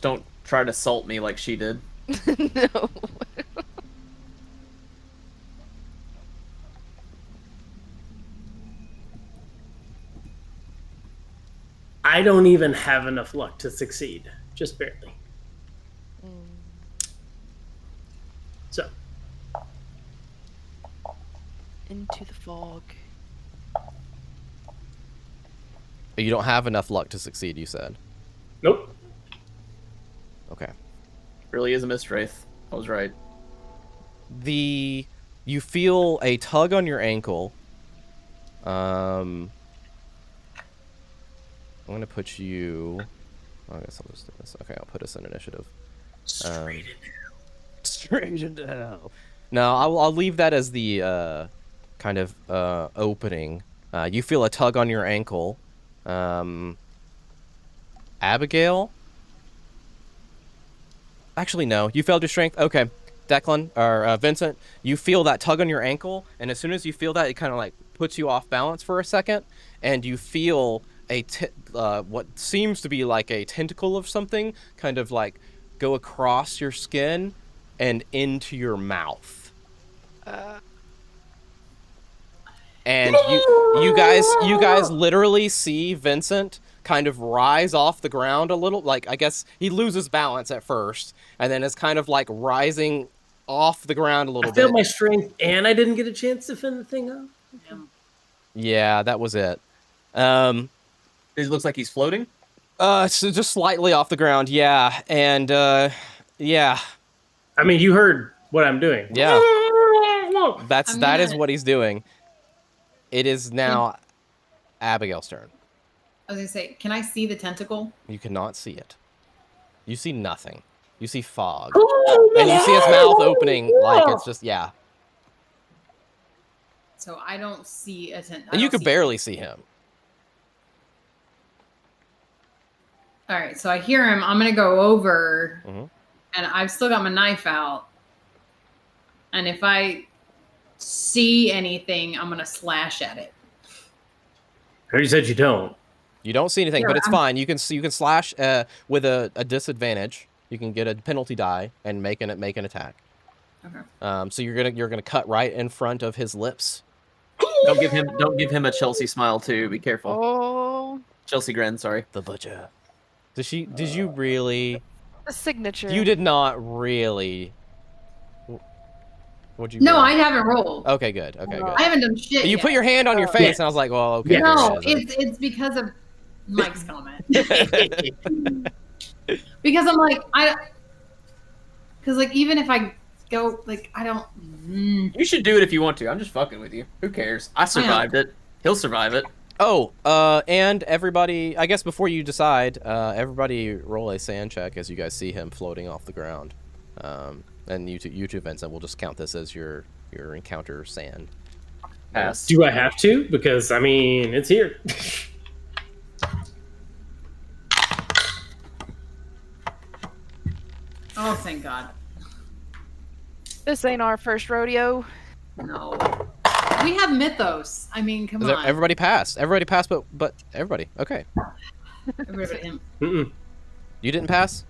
don't try to assault me like she did. No. I don't even have enough luck to succeed. Just barely. So. Into the fog. You don't have enough luck to succeed, you said. Nope. Okay. Really is a mistwraith. I was right. You feel a tug on your ankle. I'm gonna put you. I guess I'll just do this. Okay, I'll put us in initiative. Straight into hell. No, I'll leave that as the kind of opening. You feel a tug on your ankle. Abigail? Actually, no. You failed your strength. Okay. Declan, or Vincent, you feel that tug on your ankle, and as soon as you feel that, it kind of like puts you off balance for a second, and you feel what seems to be like a tentacle of something kind of like go across your skin and into your mouth. And you guys literally see Vincent kind of rise off the ground a little. Like, I guess he loses balance at first, and then is kind of like rising off the ground a little bit. I failed my strength, and I didn't get a chance to fend the thing off. Yeah, that was it. It looks like he's floating? So just slightly off the ground, yeah. And, yeah. I mean, you heard what I'm doing. Yeah. That is what he's doing. It is now Abigail's turn. I was gonna say, can I see the tentacle? You cannot see it. You see nothing. You see fog. And you see his mouth opening like it's just, yeah. So I don't see a tentacle. And you could barely see him. All right, so I hear him. I'm gonna go over, Mm-hmm. and I've still got my knife out. And if I see anything, I'm gonna slash at it. I already said you don't. You don't see anything, but it's fine. You can slash with a disadvantage. You can get a penalty die and make an attack. Okay. So you're gonna cut right in front of his lips. Don't give him a Chelsea smile too. Be careful. Oh. Chelsea grin. Sorry. The butcher. Did you really? A signature. You did not really. What'd you? No, roll? I haven't rolled. Okay, good. Okay, good. I haven't done shit. You yet. put your hand on your face, and I was like, well, okay. No, it's because of Mike's comment. Because I'm like, because like even if I go, like I don't. You should do it if you want to. I'm just fucking with you. Who cares? I survived it. He'll survive it. Oh, and everybody, I guess before you decide, everybody roll a sand check as you guys see him floating off the ground. And you two, Vincent, we'll just count this as your encounter sand. Pass. Do I have to? Because, I mean, it's here. Oh, thank God. This ain't our first rodeo. No. We have mythos. I mean, come on. Everybody passed. Everybody passed, but everybody. Okay. Everybody him. You didn't pass?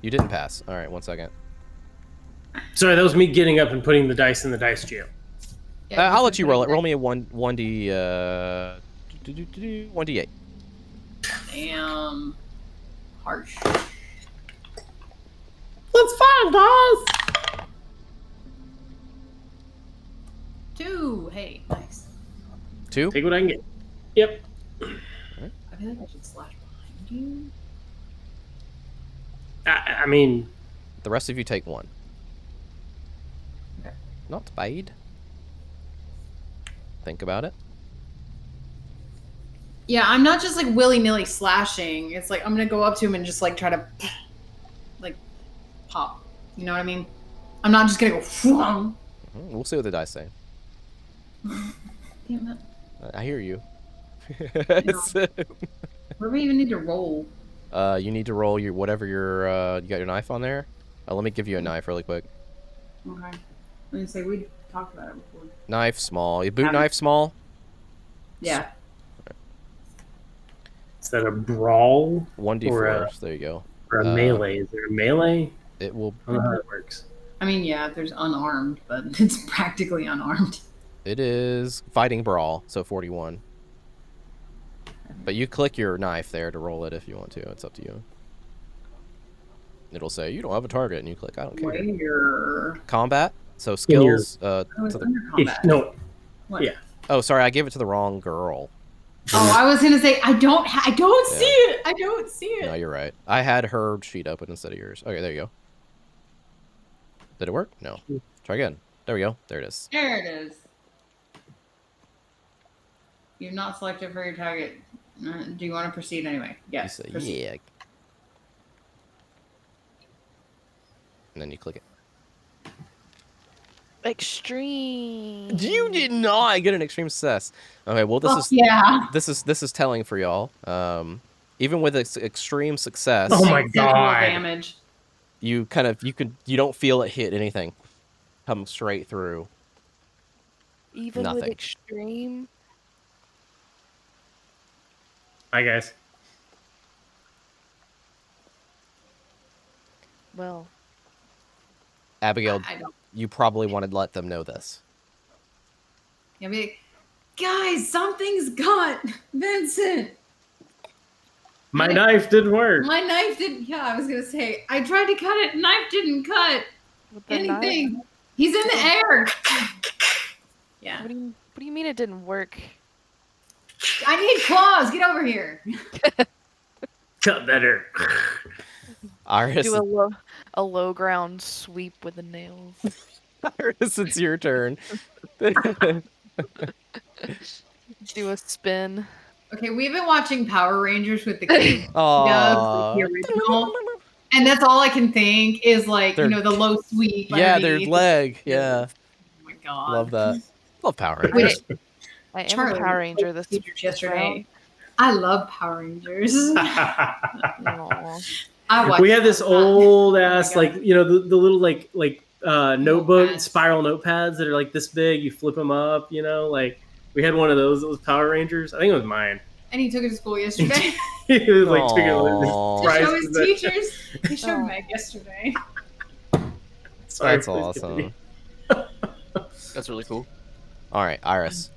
You didn't pass. All right, 1 second. Sorry, that was me getting up and putting the dice in the dice jail. Yeah, I'll let you roll it. Roll me a 1d8. Damn. Harsh. Let's find guys. 2. Hey, nice. 2? Take what I can get. Yep. I feel like I should slash behind you. I mean, The rest of you take 1. Okay. Not bad. Think about it. Yeah, I'm not just like willy-nilly slashing. It's like I'm gonna go up to him and just like try to like pop. You know what I mean? I'm not just gonna go. Whoom. We'll see what the dice say. Damn it. I hear you. Where do we even need to roll? You need to roll your whatever your you got your knife on there. Let me give you a knife really quick. Okay. Let me say we talked about it before. Knife small. You boot knife small. Yeah. is that a brawl? 1d4. There you go. Or a melee? Is there a melee? It will. I don't know how it works. I mean, yeah, there's unarmed, but it's practically unarmed. It is fighting brawl, so 41. But you click your knife there to roll it if you want to. It's up to you. It'll say you don't have a target, and you click. I don't care. Where? Combat. So skills. Oh, it's to the... under combat. No. What? Yeah. Oh, sorry, I gave it to the wrong girl. Oh, I was gonna say I don't see it. I don't see it. No, you're right. I had her sheet open instead of yours. Okay, there you go. Did it work? No. Try again. There we go. There it is. There it is. You're not selected for your target. Do you want to proceed anyway? Yes. You say, proceed. yeah. And then you click it. Extreme. You did not get an extreme success. Okay, well this is telling for y'all. Even with extreme success, Oh my god! Damage. you don't feel it hit anything. Come straight through. Even Nothing. with extreme. Hi guys. Well, Abigail, I don't. you probably wanted to let them know this. I mean, guys, something's got Vincent. My knife didn't work. My knife didn't. Yeah, I was gonna say I tried to cut it. Knife didn't cut with the anything. knife? He's in the air. Yeah. What do you mean it didn't work? I need claws. Get over here. Cut better. Iris, Do a low ground sweep with the nails. Iris, it's your turn. Do a spin. Okay, we've been watching Power Rangers with the kids. Aww. The original. And that's all I can think is like, Their- the low sweep. Yeah, their underneath. leg. Yeah. Oh my god. Love that. Love Power Rangers. I am Charlie, a Power Ranger this teachers yesterday. I love Power Rangers. Aw. We had this old ass God. like the little like notebook Notepads. spiral notepads that are like this big. You flip them up. Like we had one of those. It was Power Rangers. I think it was mine. And he took it to school yesterday He was like took it Aw. to show with his it. teachers. He showed Aw. Meg yesterday. Sorry, That's please awesome. continue. That's really cool. All right, Iris,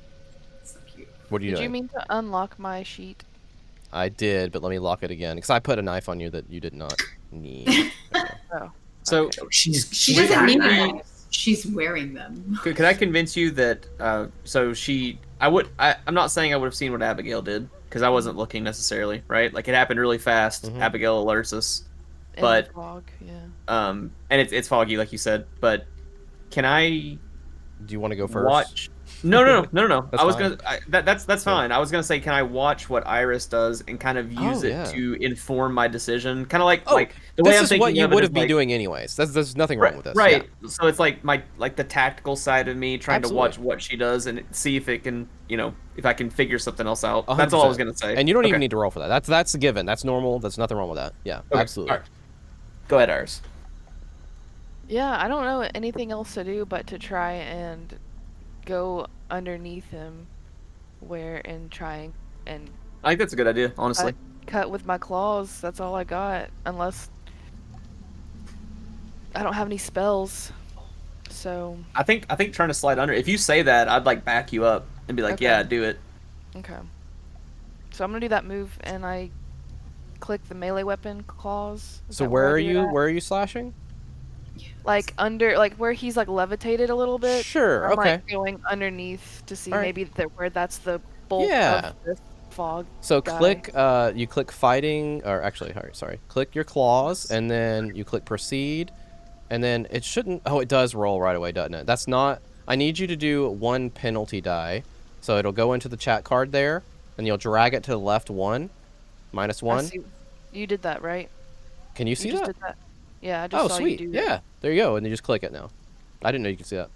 So cute. what are you Did doing? you mean to unlock my sheet? I did, but let me lock it again because I put a knife on you that you did not need. Okay. Oh. So She doesn't need them. She's wearing them. could I convince you that? I'm not saying I would have seen what Abigail did because I wasn't looking necessarily, right? Like it happened really fast. Mhm. Abigail alerts us, In But- the fog, yeah. and it's foggy, like you said. But can I Do you want to go first? watch? No. That's I was fine. gonna. That's fine. I was gonna say, can I watch what Iris does and kind of use Oh, it yeah. to inform my decision? Kind of like Oh, the way This I'm is thinking what you of it would is have been like- doing anyways. There's nothing wrong with this. Right. So it's like the tactical side of me trying Absolutely. to watch what she does and see if it can, if I can figure something else out. 100%. That's all I was gonna say. And you don't even Okay. need to roll for that. That's a given. That's normal. There's nothing wrong with that. Yeah, Okay, absolutely. all right. Go ahead, Iris. Yeah, I don't know anything else to do but to try and go underneath him and try and I think that's a good idea, honestly. cut with my claws. That's all I got. Unless I don't have any spells. So, I think trying to slide under. If you say that, I'd like back you up and be like, Okay. yeah, do it. okay. So I'm gonna do that move and I click the melee weapon claws. Is So that where are I do you? that? Where are you slashing? like under, like where he's like levitated a little bit. Sure. I'm Okay. like going underneath to see All right. maybe where that's the bulk Yeah. of this fog. So guy. click, you click fighting, or actually, sorry, click your claws, and then you click proceed, and then it shouldn't, oh, it does roll right away, doesn't it? That's not, I need you to do 1 penalty die, so it'll go into the chat card there, and you'll drag it to the left 1, -1. I see. You did that, right? Can you see that? Did that. Yeah, I just saw sweet. you do Yeah, there you go, and you just click it now. I didn't know you could see that.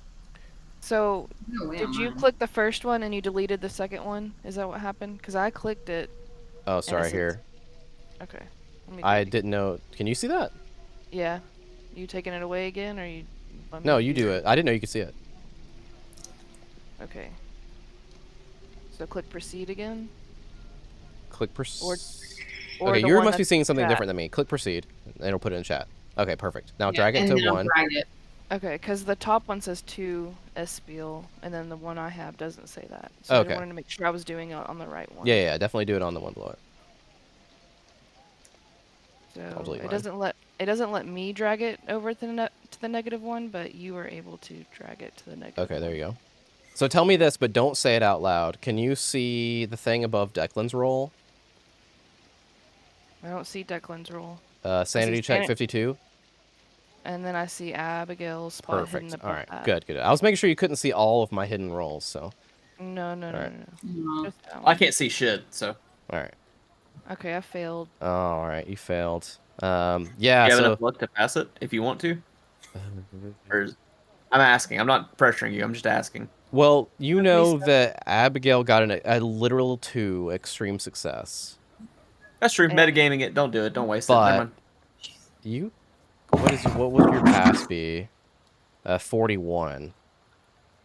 So, did you click the first one and you deleted the second one? Is that what happened? Because I clicked it. Oh, sorry, here. Okay. I didn't know. Can you see that? Yeah. You taking it away again, or you? No, you do it. I didn't know you could see it. Okay. So click proceed again. Click proceed. Or okay, the you one must be that's seeing something chat. different than me. Click proceed, and it'll put it in chat. Okay, perfect. Now drag it to 1. Drag it. Okay, because the top one says 2 Espiel, and then the one I have doesn't say that. So I wanted to make sure I was doing it on the right one. Yeah, definitely do it on the one below it. So it doesn't let me drag it over to the negative one, but you were able to drag it to the negative. Okay, there you go. So tell me this, but don't say it out loud. Can you see the thing above Declan's roll? I don't see Declan's roll. Sanity check 52. And then I see Abigail's spot hidden Perfect. above All right, that. good. I was making sure you couldn't see all of my hidden rolls, so. No. Just that I one. can't see shit, so. All right. Okay, I failed. Oh, all right, you failed. Yeah, You have so. enough luck to pass it if you want to? I'm asking. I'm not pressuring you. I'm just asking. Well, you know that Abigail got a literal 2 extreme success. That's true. Metagaming it. Don't do it. Don't waste it. But Never mind. you, what would your pass be? 41.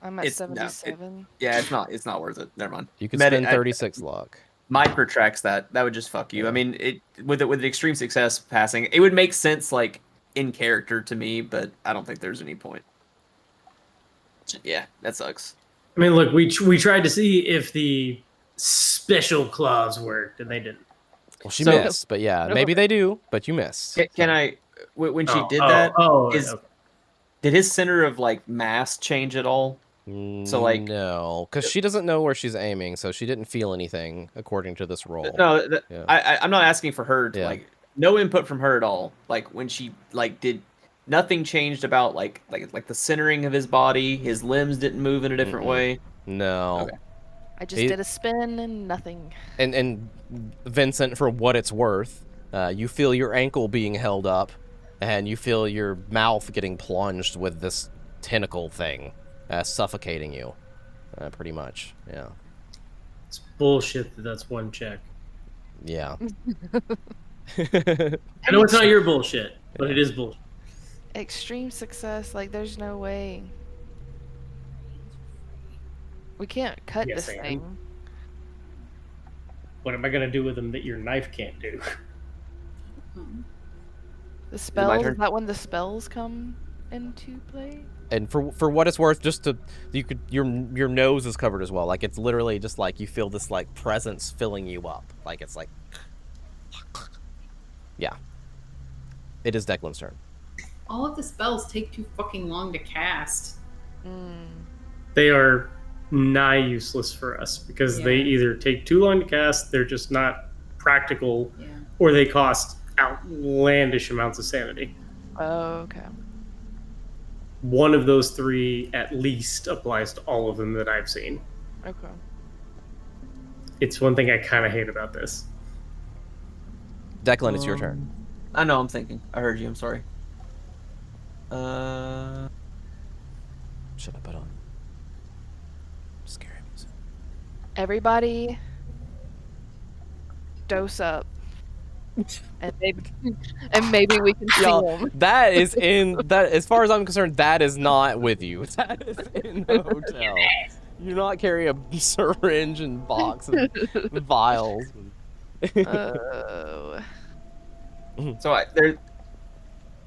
I'm at 77. Yeah, it's not worth it. Never mind. You could spend 36 luck. Micro tracks that. That would just fuck you. I mean, with the extreme success passing, it would make sense like in character to me, but I don't think there's any point. Yeah, that sucks. I mean, look, we tried to see if the special claws worked, and they didn't. Well, she missed, but yeah, maybe they do, but you missed. Can I? When she did that, did his center of like mass change at all? So like no, because she doesn't know where she's aiming, so she didn't feel anything according to this roll. No, I'm not asking for her to like no input from her at all. Like when she like did nothing changed about like the centering of his body. His limbs didn't move in a different way. No. Okay. I just did a spin and nothing. And Vincent, for what it's worth, you feel your ankle being held up, and you feel your mouth getting plunged with this tentacle thing, suffocating you, pretty much. Yeah. It's bullshit that's 1 check. Yeah. I know it's not your bullshit, but it is bullshit. Extreme success, like there's no way. We can't cut this thing. What am I gonna do with them that your knife can't do? The spells, is that when the spells come into play? And for what it's worth, just to your nose is covered as well. Like it's literally just like you feel this like presence filling you up. Like it's like, yeah. It is Declan's turn. All of the spells take too fucking long to cast. They are nigh useless for us because they either take too long to cast, they're just not practical, or they cost outlandish amounts of sanity. Oh, okay. One of those 3 at least applies to all of them that I've seen. Okay. It's one thing I kind of hate about this. Declan, it's your turn. I know, I'm thinking. I heard you. I'm sorry. Should I put on scary music? Everybody, dose up, and maybe we can see them. That is as far as I'm concerned, that is not with you. That is in the hotel. You do not carry a syringe and box and vials. Oh. So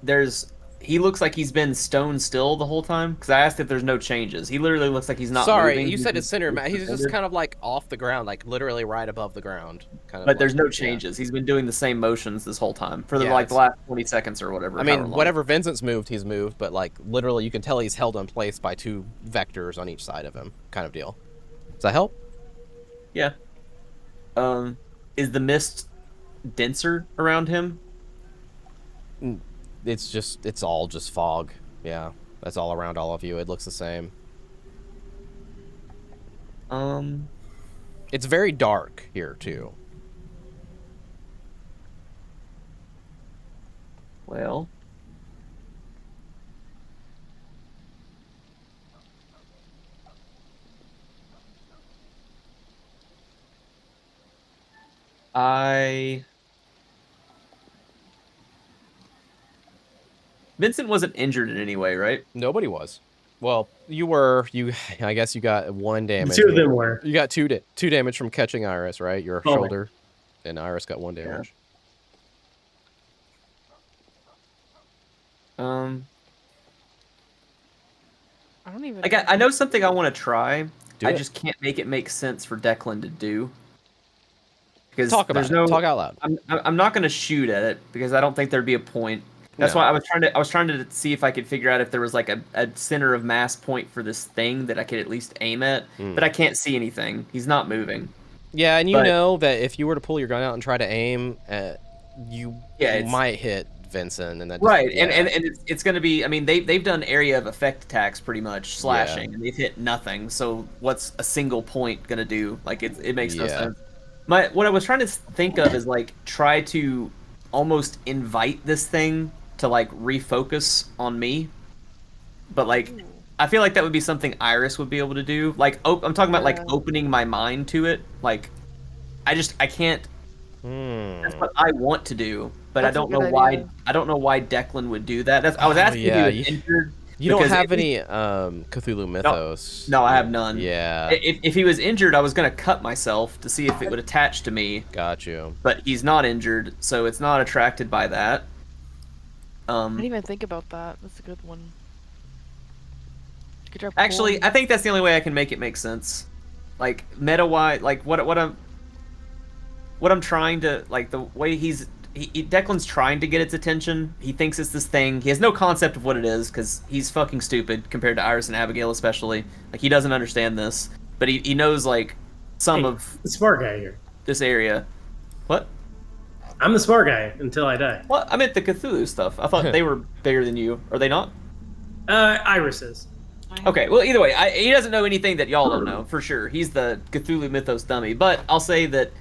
there's he looks like he's been stone still the whole time. Because I asked if there's no changes. He literally looks like he's not moving. You said it's center. He's just kind of like off the ground, like literally right above the ground. Kind of. But there's no changes. He's been doing the same motions this whole time for the last 20 seconds or whatever. I mean, whatever Vincent's moved, he's moved. But like literally, you can tell he's held in place by 2 vectors on each side of him, kind of deal. Does that help? Yeah. Is the mist denser around him? It's all just fog. Yeah, that's all around all of you. It looks the same. It's very dark here too. Well, Vincent wasn't injured in any way, right? Nobody was. Well, you were. I guess you got 1 damage. 2 of them were. You got 2 damage from catching Iris, right? Your shoulder, and Iris got 1 damage. Yeah. I don't even. I know something I want to try. I just can't make it make sense for Declan to do. Because talk about it. Talk out loud. I'm not going to shoot at it because I don't think there'd be a point. That's why I was trying to see if I could figure out if there was like a center of mass point for this thing that I could at least aim at, but I can't see anything. He's not moving. Yeah, and you know that if you were to pull your gun out and try to aim, you might hit Vincent, and that right. And it's going to be. I mean, they've done area of effect attacks pretty much, slashing, and they've hit nothing. So what's a single point going to do? Like it makes no sense. What I was trying to think of is like try to almost invite this thing to like refocus on me, but like I feel like that would be something Iris would be able to do. Like I'm talking about like opening my mind to it. Like I can't. That's what I want to do, but I don't know why. I don't know why Declan would do that. I was asking if he was injured. You don't have any Cthulhu mythos. No, I have none. Yeah. If he was injured, I was gonna cut myself to see if it would attach to me. Got you. But he's not injured, so it's not attracted by that. I didn't even think about that. That's a good one. Actually, I think that's the only way I can make it make sense. Like meta-wise, like what I'm trying to, like the way Declan's trying to get its attention. He thinks it's this thing. He has no concept of what it is because he's fucking stupid compared to Iris and Abigail especially. Like he doesn't understand this, but he knows like some of the smart guy here. This area. What? I'm the smart guy until I die. Well, I meant the Cthulhu stuff. I thought they were bigger than you. Are they not? Iris is. Okay, well, either way, he doesn't know anything that y'all don't know, for sure. He's the Cthulhu mythos dummy. But I'll say that,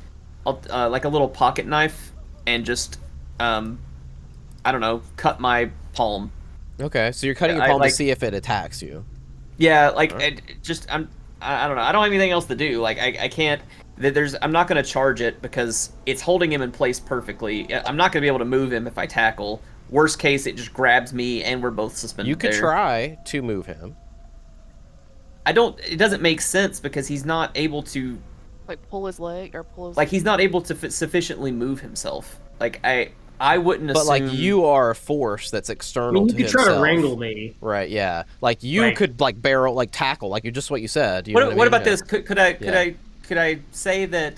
like a little pocket knife, and just, I don't know, cut my palm. Okay, so you're cutting your palm to see if it attacks you. Yeah, like, I don't know. I don't have anything else to do. Like, I can't... I'm not going to charge it because it's holding him in place perfectly. I'm not going to be able to move him if I tackle. Worst case, it just grabs me and we're both suspended. You could try to move him. It doesn't make sense because he's not able to... Like, pull his leg or pull his... Like, he's not able to sufficiently move himself. Like, I wouldn't assume... But, like, you are a force that's external to himself. You could try to wrangle me. Right, yeah. Like, you could, like, barrel, like, tackle, like, just what you said. You what about this? Could I say that...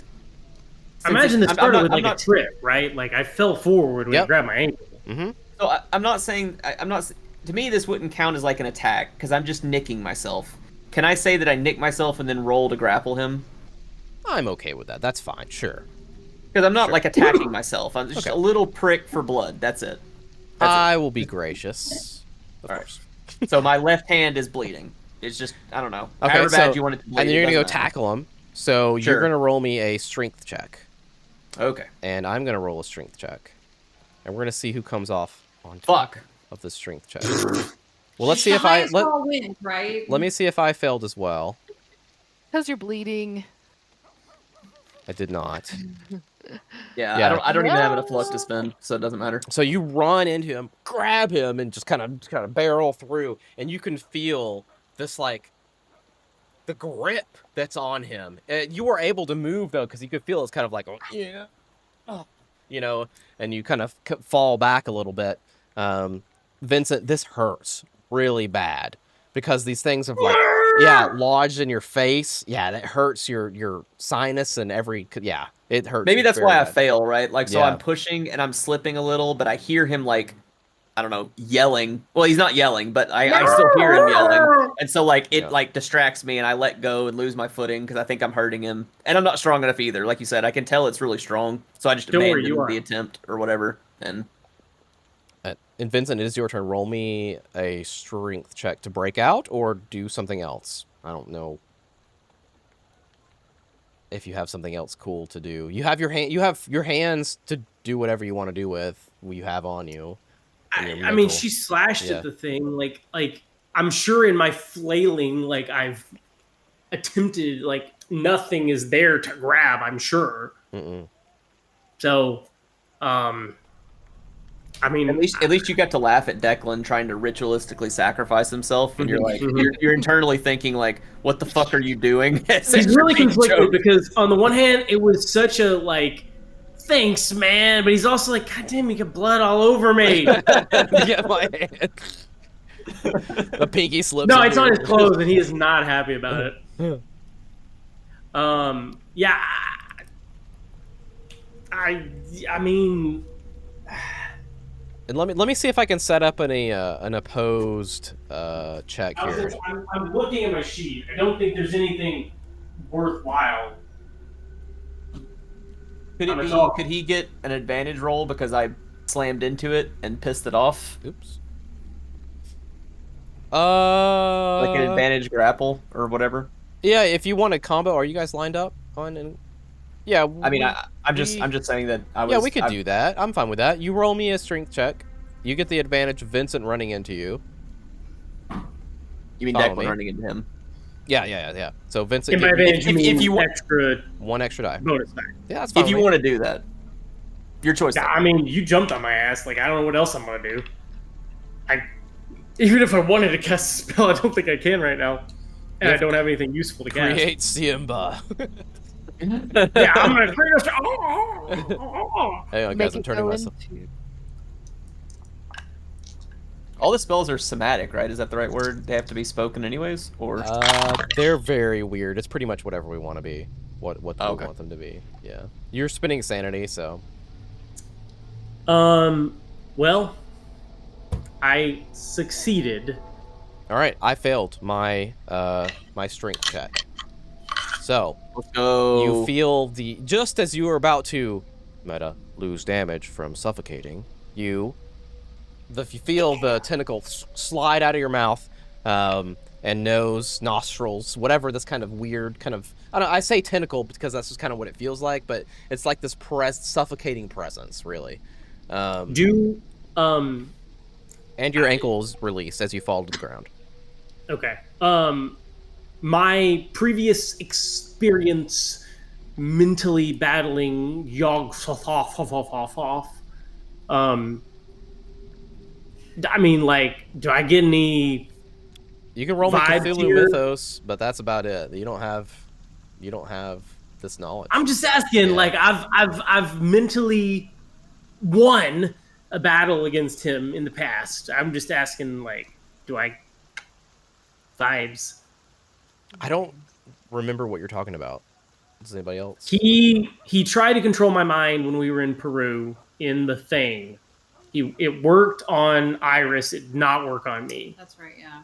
I imagine this started with, like, a trip, right? Like, I fell forward when I grabbed my ankle. Mm-hmm. So, I'm not saying... To me, this wouldn't count as, like, an attack, because I'm just nicking myself. Can I say that I nick myself and then roll to grapple him? I'm okay with that. That's fine, sure. Because I'm not, like, attacking myself. I'm just a little prick for blood. That's it. I will be gracious. Of course. So my left hand is bleeding. It's just, I don't know. Okay, however bad you want it to bleed. And then you're going to go tackle him. So you're going to roll me a strength check. Okay. And I'm going to roll a strength check. And we're going to see who comes off on top of the strength check. Well, let's see if I... wins, right? Let me see if I failed as well. Because you're bleeding. I did not. Yeah. I don't even have enough luck to spend, so it doesn't matter. So you run into him, grab him, and just kind of barrel through, and you can feel this, like, the grip that's on him. You were able to move, though, because you could feel it's kind of like, you know, and you kind of fall back a little bit. Vincent, this hurts really bad because these things have like, lodged in your face. Yeah, that hurts your sinus and it hurts. Maybe that's why I fail, right? Like, so Yeah. I'm pushing and I'm slipping a little, but I hear him like, I don't know, yelling. Well, he's not yelling, but I still hear him yelling. And so like it like distracts me and I let go and lose my footing because I think I'm hurting him. And I'm not strong enough either. Like you said, I can tell it's really strong. So I just abandon the attempt or whatever. And Vincent, it is your turn. Roll me a strength check to break out or do something else. I don't know if you have something else cool to do. You have your hands to do whatever you want to do with what you have on you. I mean, she slashed at the thing. Like I'm sure in my flailing, like I've attempted, like nothing is there to grab. I'm sure. So, I mean, at least you got to laugh at Declan trying to ritualistically sacrifice himself, and you're like, you're internally thinking like, what the fuck are you doing? He's really conflicted because on the one hand, it was such a like, thanks, man, but he's also like, God damn, you get blood all over me. Get my hand. The pinky slips. No, it's on his clothes, and he is not happy about it. Yeah. I mean. And let me see if I can set up an opposed check here. I'm looking at my sheet. I don't think there's anything worthwhile. Could he get an advantage roll because I slammed into it and pissed it off? Oops. Like an advantage grapple or whatever. Yeah, if you want a combo, are you guys lined up on? Yeah. I mean, I'm just saying that I was. Yeah, we could do that. I'm fine with that. You roll me a strength check. You get the advantage of Vincent running into you. You mean Declan running into him? Yeah. So Vincent, if you want one extra die. Bonus die. Yeah, that's fine. If you want to do that, your choice. I mean, you jumped on my ass. Like I don't know what else I'm gonna do. Even if I wanted to cast a spell, I don't think I can right now, and I don't have anything useful to cast. Create Simba. Yeah, I'm gonna create a. Hang on, guys, I'm turning myself. All the spells are somatic, right? Is that the right word? They have to be spoken anyways, or they're very weird. It's pretty much whatever we want to be. What we want them to be. Yeah. You're spinning sanity, so. Well, I succeeded. All right, I failed my my strength check. So let's go. You feel just as you are about to lose damage from suffocating, you feel the tentacle slide out of your mouth, and nose, nostrils, whatever. This kind of weird kind of I say tentacle because that's just kind of what it feels like, but it's like this suffocating presence, really. And your ankles release as you fall to the ground. Okay. My previous experience mentally battling I mean, like, do I get any? You can roll me Cthulhu Mythos, but that's about it. You don't have this knowledge. I'm just asking. Yeah. Like, I've mentally won a battle against him in the past. I'm just asking, like, do I vibes? I don't remember what you're talking about. Does anybody else? He tried to control my mind when we were in Peru in the thing. It worked on Iris. It did not work on me. That's right. Yeah.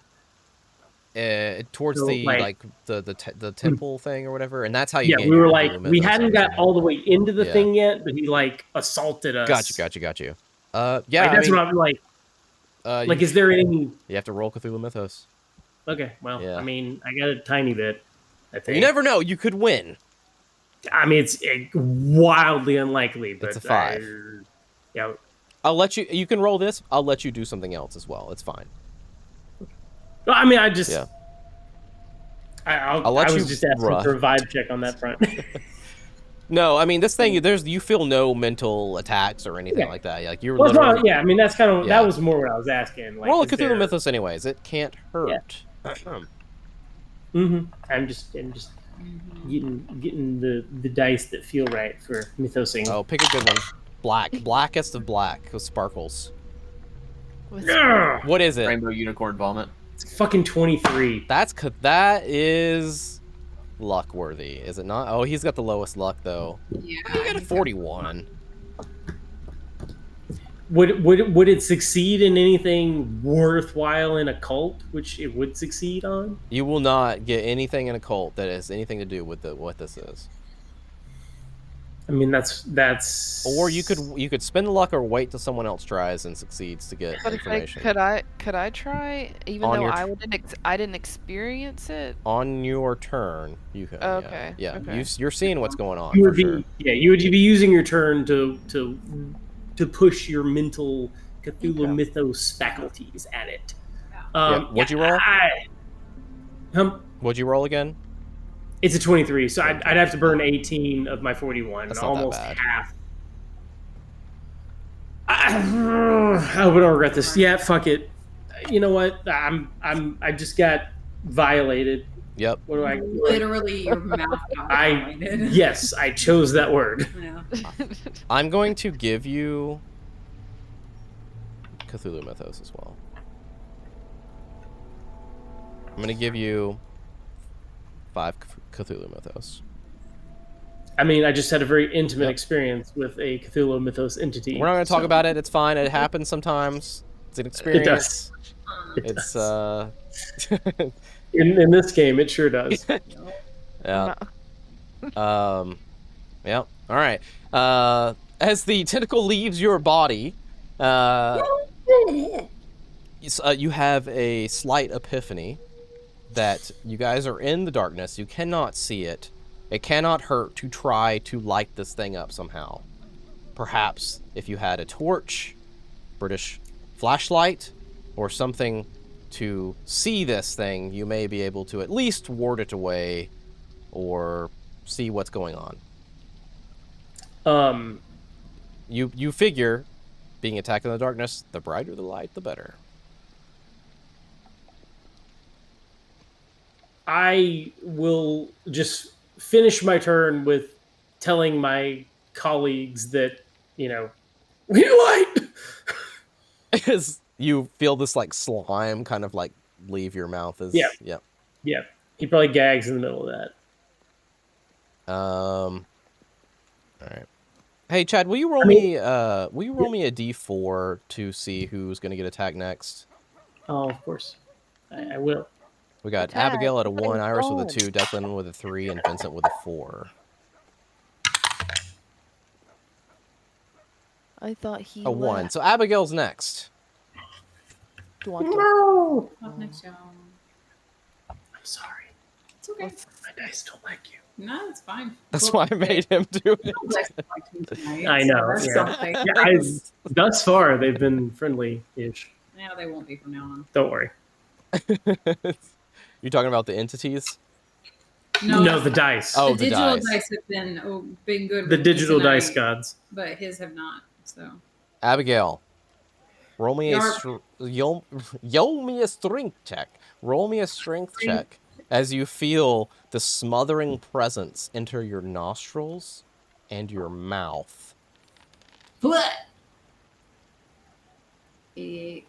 Towards the temple thing or whatever, and that's how you. Yeah, we were like we hadn't got all the way into the thing yet, but he like assaulted us. Got you. Yeah, that's what I'm like. Like, is there any? You have to roll Cthulhu Mythos. Okay, well, yeah. I mean, I got a tiny bit. I think you never know. You could win. I mean, it's wildly unlikely, but it's a 5. Yeah. I'll let you. You can roll this. I'll let you do something else as well. It's fine. Well, I mean, I just. Yeah. I was just asking for a vibe check on that front. No, I mean this thing. You feel no mental attacks or anything like that. Like you're literally. Yeah, I mean that's kind of that was more what I was asking. Like, roll a Cthulhu Mythos anyways. It can't hurt. Yeah. I'm just getting the dice that feel right for mythosing. Oh, pick a good one. Blackest of black with sparkles. What is it? Rainbow unicorn vomit. It's fucking 23. That is luck worthy, is it not? Oh, he's got the lowest luck though. Yeah. You got a 41. Would it succeed in anything worthwhile in occult, which it would succeed on? You will not get anything in occult that has anything to do with what this is. I mean, that's. Or you could spend the luck or wait till someone else tries and succeeds to get information. Could I try even though I didn't experience it? On your turn, you could. Okay. Yeah. Okay. You're seeing what's going on. You would sure. you would be using your turn to push your mental Cthulhu mythos faculties at it. What'd you roll? What'd you roll again? It's a 23, so I'd have to burn 18 of my 41. That's almost not that bad. Half. I would regret this. Yeah, fuck it. You know what? I just got violated. Yep. What do I? Literally, your mouth got violated. Yes, I chose that word. Yeah. I'm going to give you Cthulhu Mythos as well. I'm going to give you 5 Cthulhu Mythos. I mean, I just had a very intimate experience with a Cthulhu Mythos entity. We're not going to talk about it. It's fine. It happens sometimes. It's an experience. It does. In this game, it sure does. Yeah. Yeah. All right. As the tentacle leaves your body, you have a slight epiphany that you guys are in the darkness. You cannot see it. It cannot hurt to try to light this thing up somehow. Perhaps if you had a torch, British flashlight, or something to see this thing, you may be able to at least ward it away or see what's going on. You figure, being attacked in the darkness, the brighter the light, the better. I will just finish my turn with telling my colleagues that, we need light! As you feel this, slime kind of, leave your mouth. Yeah. Yep. Yeah. He probably gags in the middle of that. All right. Hey, Chad, will you roll me a D4 to see who's going to get attacked next? Oh, of course. I will. We got Abigail at a 1, Iris with a 2, Declan with a 3, and Vincent with a 4. I thought he a 1. So Abigail's next. No! Up next, y'all. I'm sorry. It's okay. My dice don't like you. No, it's fine. That's why I made him do it. I know. Yeah. Thus far, they've been friendly-ish. Yeah, they won't be from now on. Don't worry. You talking about the entities? No, the dice. Oh, the digital dice have been good. The digital dice gods. But his have not. So. Abigail, roll me a strength check. Roll me a strength check as you feel the smothering presence enter your nostrils and your mouth. What? Yeah.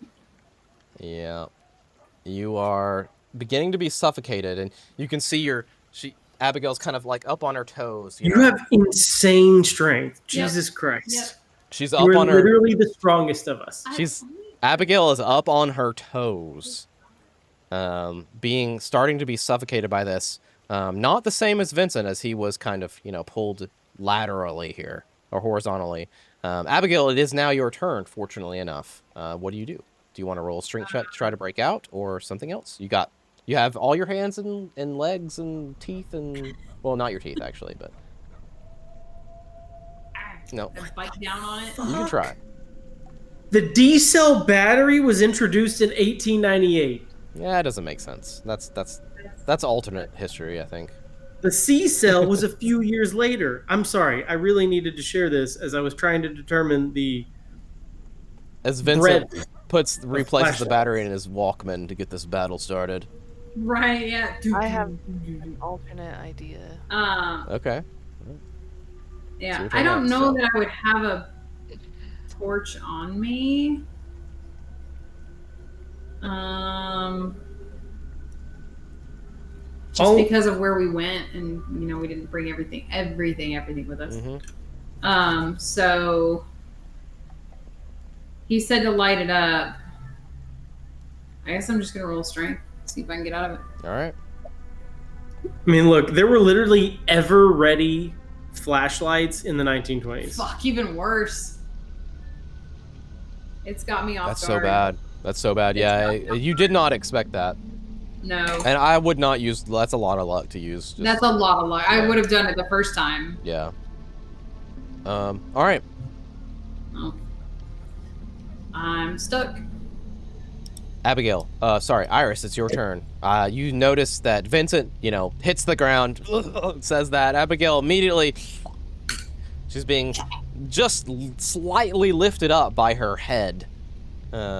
You are beginning to be suffocated, and you can see Abigail's kind of up on her toes. You have insane strength. Jesus Christ. Yep. She's up on her. Literally the strongest of us. Abigail is up on her toes, starting to be suffocated by this. Not the same as Vincent, as he was kind of pulled laterally here or horizontally. Abigail, it is now your turn. Fortunately enough, what do? Do you want to roll a strength check to try to break out, or something else? You have all your hands and legs and teeth and not your teeth actually, but no. Bite down on it. You can try. The D-cell battery was introduced in 1898. Yeah, it doesn't make sense. That's alternate history, I think. The C-cell was a few years later. I'm sorry, I really needed to share this as I was trying to determine as Vincent replaces the battery in his Walkman to get this battle started. Right, yeah. I have an alternate idea. Okay. Yeah, I don't know that I would have a torch on me. Just because of where we went, and we didn't bring everything with us. So he said to light it up. I guess I'm just gonna roll strength, see if I can get out of it. All right. I mean, look, there were literally ever-ready flashlights in the 1920s. Fuck, even worse. It's got me off guard. So bad. That's so bad. Yeah, you did not expect that. No. And I would not use. That's a lot of luck to use. That's a lot of luck. Yeah. I would have done it the first time. Yeah. All right. Oh. I'm stuck. Abigail, sorry, Iris, it's your turn. You notice that Vincent, hits the ground, says that. Abigail immediately, she's being just slightly lifted up by her head,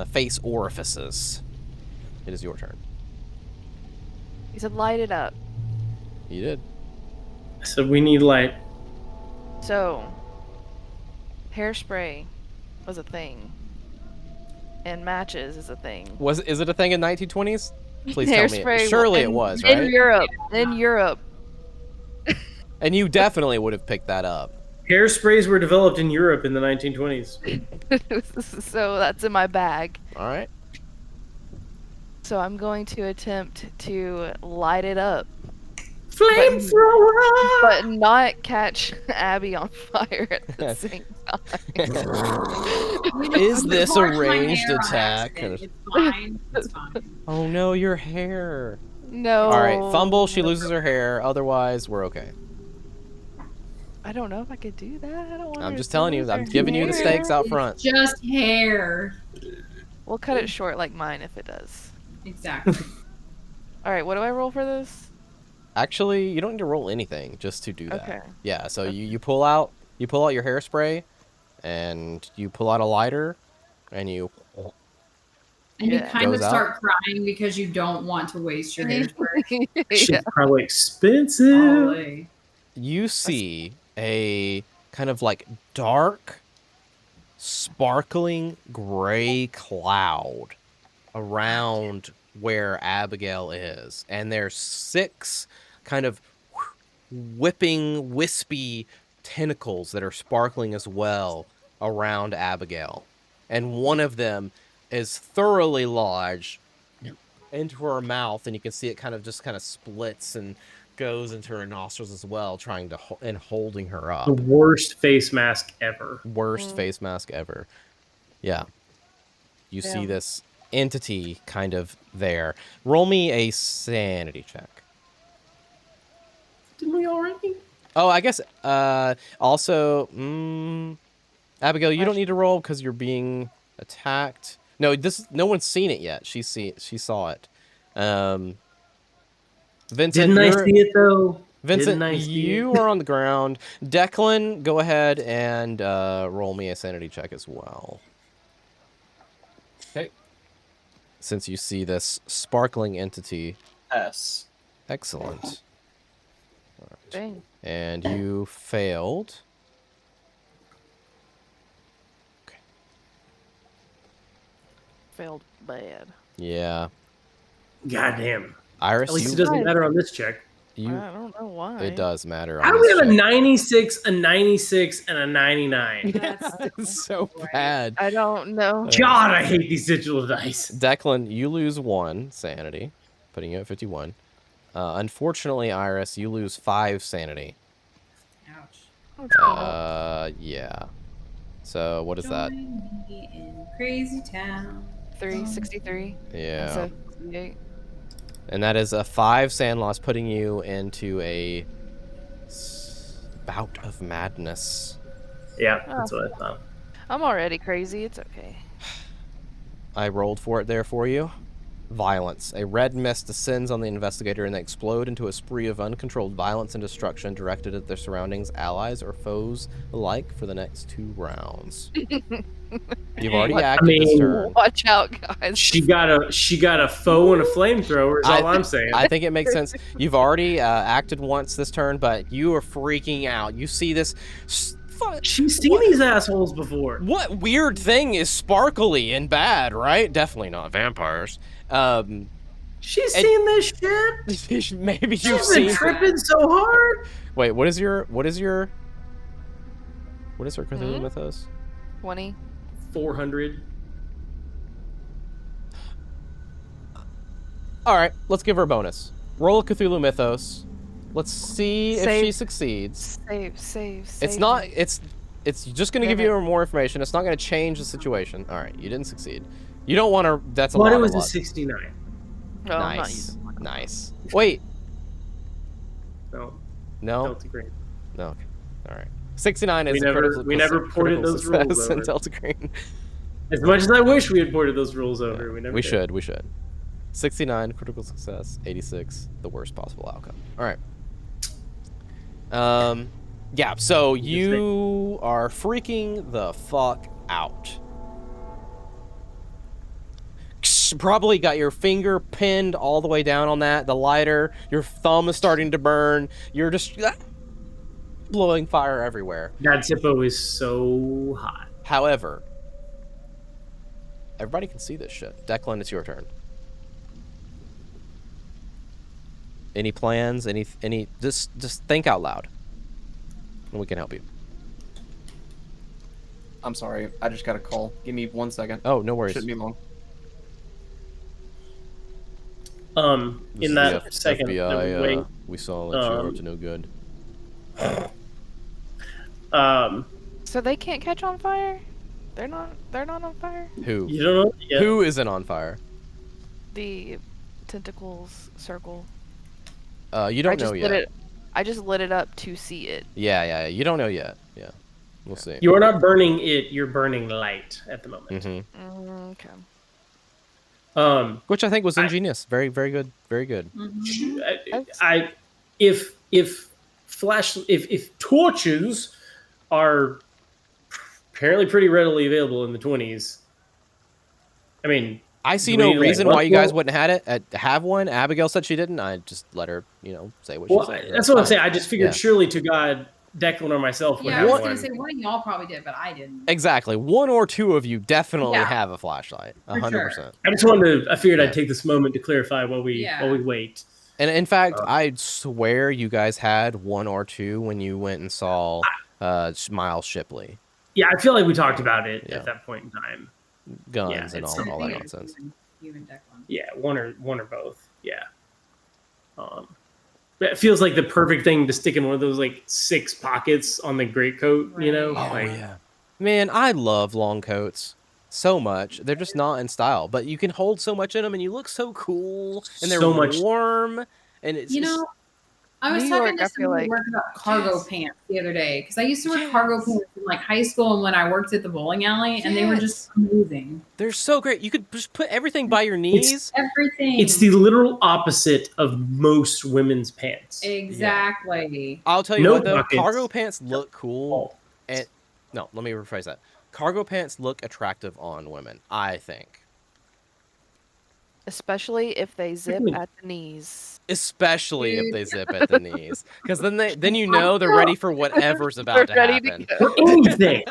face orifices. It is your turn. He said light it up. You did. I said we need light. So, hairspray was a thing. And matches is a thing. Is it a thing in 1920s? Please tell me. Surely it was, right? In Europe. In Europe. And you definitely would have picked that up. Hairsprays were developed in Europe in the 1920s. So that's in my bag. All right. So I'm going to attempt to light it up. Flamethrower! But not catch Abby on fire at the same time. Is this a ranged attack? It's fine. It's fine. Oh no, your hair. No. All right, fumble. She loses her hair. Otherwise, we're okay. I don't know if I could do that. I don't want. I'm just telling you. I'm giving you the stakes out front. It's just hair. We'll cut it short like mine if it does. Exactly. All right. What do I roll for this? Actually, you don't need to roll anything just to do that. Okay. Yeah. So you pull out your hairspray, and you pull out a lighter, and you. And you kind of start crying because you don't want to waste your hairspray. Shit's probably expensive. Probably. You see a kind of like dark, sparkling gray cloud around where Abigail is. And there's 6 kind of whipping, wispy tentacles that are sparkling as well around Abigail. And one of them is thoroughly lodged into her mouth, and you can see it kind of splits and goes into her nostrils as well, trying to holding her up. The worst face mask ever. Worst face mask ever. Yeah. You see this entity kind of there. Roll me a sanity check. Didn't we already? Oh, I guess. Also, Abigail, you don't need to roll because you're being attacked. No, no one's seen it yet. She saw it. Vincent, didn't I see it though? Vincent, you are on the ground. Declan, go ahead and roll me a sanity check as well. Okay. Since you see this sparkling entity. Yes. Excellent. All right. Dang. And you failed. Okay. Failed bad. Yeah. Goddamn. Iris, at least it doesn't matter on this check. I don't know why. It does matter. How do we have a 96, a 96, and a 99? That's so bad. I don't know. God, I hate these digital dice. Declan, you lose 1 sanity, putting you at 51. Unfortunately, Iris, you lose 5 sanity. Ouch. Yeah. So what is that? In crazy town. 363. Yeah. So 68. And that is a 5 sand loss, putting you into a bout of madness. Yeah, that's what I thought. I'm already crazy. It's okay. I rolled for it there for you. Violence. A red mist descends on the investigator and they explode into a spree of uncontrolled violence and destruction directed at their surroundings, allies or foes alike for the next 2 rounds. You've already acted this turn. Watch out, guys. She got a foe and a flamethrower is all I'm saying. I think it makes sense. You've already acted once this turn, but you are freaking out. You see this... She's seen these assholes before. What weird thing is sparkly and bad, right? Definitely not vampires. She's seen this shit. Maybe you've She's been tripping so hard. Wait, what is her Cthulhu mythos? 20. 400. All right, let's give her a bonus. Roll a Cthulhu mythos. Let's see if she succeeds. Save. It's not. It's just going to give you more information. It's not going to change the situation. All right, you didn't succeed. You don't want to. That's a lot. But it was a 69. No, Nice. Wait. No. Delta Green. No. Okay. All right. 69 is we never ported those rules over. Delta Green. As much as I wish we had ported those rules over, we never. We should. 69 critical success. 86 the worst possible outcome. All right. Yeah, so you are freaking the fuck out. Probably got your finger pinned all the way down on that, the lighter, your thumb is starting to burn, you're just blowing fire everywhere. That Zippo is so hot. However, everybody can see this shit. Declan, it's your turn. Any plans? Any? Just think out loud, and we can help you. I'm sorry, I just got a call. Give me 1 second. Oh, no worries. Shouldn't be long. In that second, FBI, we saw that you were up to no good. So they can't catch on fire? They're not on fire? Who? You don't know yet. Who isn't on fire? The tentacles circle. You don't know yet. I just lit it up to see it. Yeah. You don't know yet. Yeah. We'll see. You're not burning it, you're burning light at the moment. Mm-hmm. Okay. Which I think was ingenious. Very, very good. Very good. If torches are apparently pretty readily available in the 20s, I mean, I see no reason why you guys wouldn't have one. Abigail said she didn't. I just let her, say what she said. That's what I'm saying. I just figured surely to God, Declan or myself would have one. I was going to say, one of y'all probably did, but I didn't. Exactly. 1 or 2 of you definitely have a flashlight. 100%. Sure. I figured I'd take this moment to clarify while we wait. And in fact, I swear you guys had 1 or 2 when you went and saw Miles Shipley. Yeah, I feel like we talked about it at that point in time. Guns and all that nonsense. Even Declan. Yeah, one or both. Yeah. It feels like the perfect thing to stick in one of those 6 pockets on the greatcoat, Right. Yeah. Man, I love long coats so much. They're just not in style, but you can hold so much in them and you look so cool and they're warm and it's I was talking to someone who worked about cargo pants the other day because I used to wear cargo pants in high school and when I worked at the bowling alley, and they were just amazing. They're so great. You could just put everything by your knees. Everything. It's the literal opposite of most women's pants. Exactly. Yeah. I'll tell you what though, cargo pants look cool. Let me rephrase that. Cargo pants look attractive on women, I think. Especially if they zip at the knees. Especially if they zip at the knees, because then they're ready for whatever's about to happen. Anything.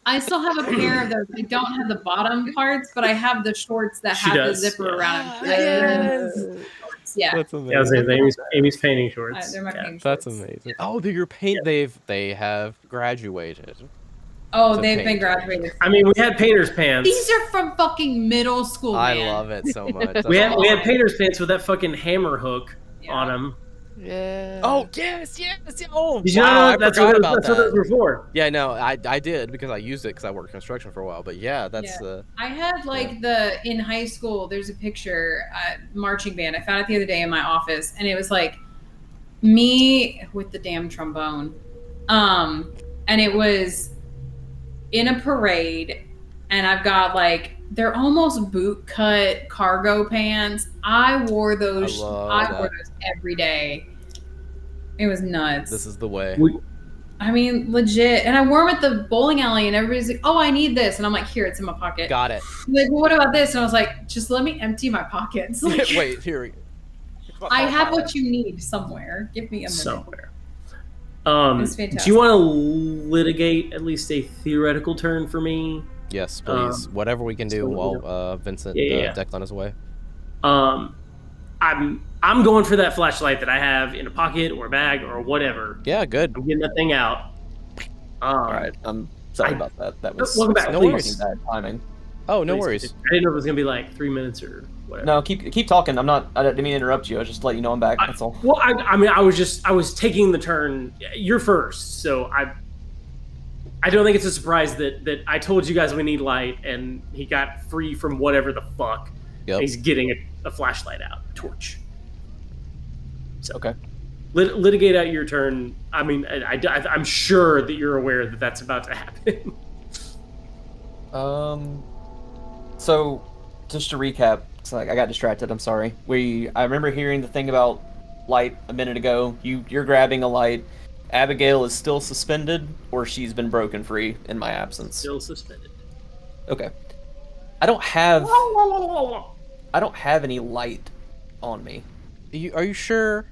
I still have a pair of those. I don't have the bottom parts, but I have the shorts that have the zipper around them. Yeah. That's amazing. Amy's painting shorts. They're my painting shorts. That's amazing. Oh, they're your paint. They have graduated. Oh, they've been graduated. I mean, we had painter's pants. These are from fucking middle school, man. I love it so much. we had painter's pants with that fucking hammer hook on them. Yeah. Oh, yes. Oh, did you know I forgot about that. That's what those were for. Yeah, no, I did because I used it because I worked construction for a while. But that's I had in high school, there's a picture, marching band. I found it the other day in my office, and it was me with the damn trombone. And it was in a parade, and I've got they're almost boot cut cargo pants. I wore those. I wore those every day. It was nuts. This is the way. I mean, legit. And I wore them at the bowling alley, and everybody's like, "Oh, I need this," and I'm like, "Here, it's in my pocket." Got it. Like, well, what about this? And I was like, "Just let me empty my pockets." Like, wait, here. I have what you need somewhere. Give me a minute. Somewhere. Do you want to litigate at least a theoretical turn for me? Yes, please. Whatever we can do while Vincent Declan is away. I'm going for that flashlight that I have in a pocket or a bag or whatever. Yeah, good. I'm getting that thing out. All right, I'm sorry about that. That was welcome back. No worries. bad timing. Oh, no worries. I didn't know it was gonna be like 3 minutes or whatever. No, keep talking. I didn't mean to interrupt you. I was just letting you know I'm back. That's all. Well, I mean, I was taking the turn. You're first, so I don't think it's a surprise that I told you guys we need light, and he got free from whatever the fuck. Yep. He's getting a flashlight out, a torch. So, okay. Litigate out your turn. I mean, I'm sure that you're aware that that's about to happen. So, just to recap, I got distracted. I'm sorry. I remember hearing the thing about light a minute ago. You're grabbing a light. Abigail is still suspended, or she's been broken free in my absence. Still suspended. Okay. I don't have any light on me. Are you sure?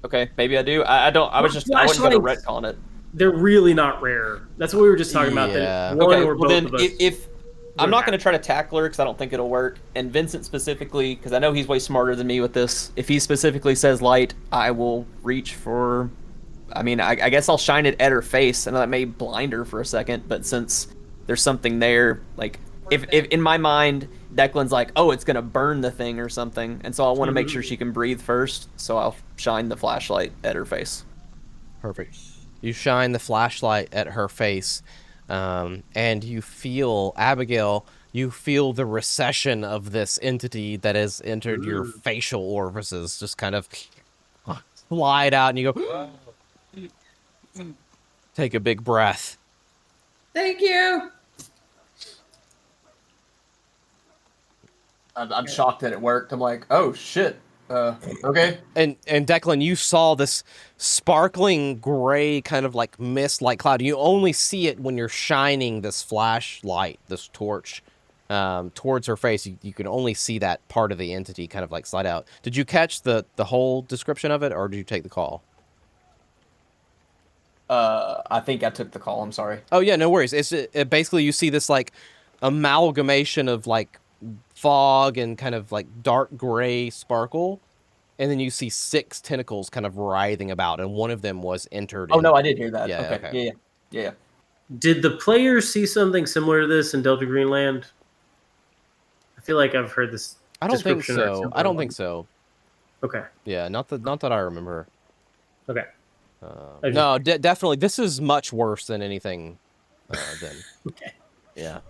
Okay, maybe I do. I don't. I wasn't going to retcon it. They're really not rare. That's what we were just talking about. Yeah. Okay, well then, if I'm not going to try to tackle her because I don't think it'll work, and Vincent specifically, because I know he's way smarter than me with this, if he specifically says light, I will reach for... I mean, I guess I'll shine it at her face, and that may blind her for a second, but since there's something there, like, if in my mind, Declan's like, oh, it's going to burn the thing or something, and so I want to make sure she can breathe first, so I'll shine the flashlight at her face. Perfect. You shine the flashlight at her face, and you feel, Abigail, you feel the recession of this entity that has entered your facial orifices just kind of slide out, and you go, take a big breath. Thank you. I'm shocked that it worked. I'm like, oh, shit. Okay. And Declan, you saw this sparkling gray kind of like mist-like cloud. You only see it when you're shining this flashlight, this torch, towards her face. You can only see that part of the entity kind of like slide out. Did you catch the whole description of it, or did you take the call? I think I took the call. I'm sorry. Oh yeah, no worries. It's basically you see this like amalgamation of like fog and kind of like dark gray sparkle, and then you see 6 tentacles kind of writhing about, and one of them was entered. Oh no, I did hear that. Yeah, okay. Yeah. Did the players see something similar to this in Delta Greenland? I feel like I've heard this. I don't think so. I don't think so. Okay. Yeah, not that I remember. Okay. No, definitely. This is much worse than anything. Then. Okay. Yeah.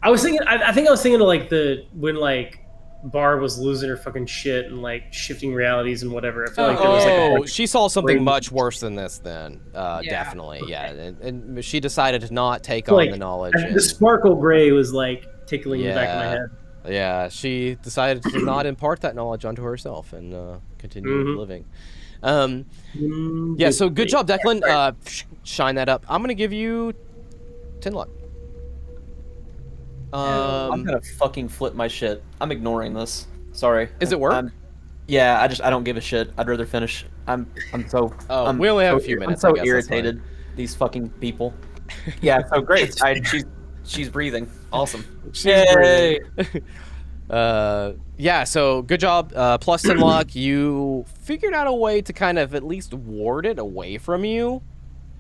I was thinking. I think I was thinking of like when like Barb was losing her fucking shit and like shifting realities and whatever. I feel like there was like she saw something much worse than this. Then definitely, yeah. And she decided to not take on the knowledge. The sparkle gray was like tickling the back of my head. Yeah, she decided to not impart that knowledge onto herself and continue living. Yeah, so good job, Declan. Shine that up. I'm gonna give you 10 luck. I'm gonna fucking flip my shit. I'm ignoring this. Sorry. Is it work? Yeah, I don't give a shit. I'd rather finish. I'm so. We only have a few minutes. I'm so irritated. These fucking people. Yeah, so great. She's breathing. Awesome. Yay! Yeah, so good job. Plus 10 luck. You figured out a way to kind of at least ward it away from you.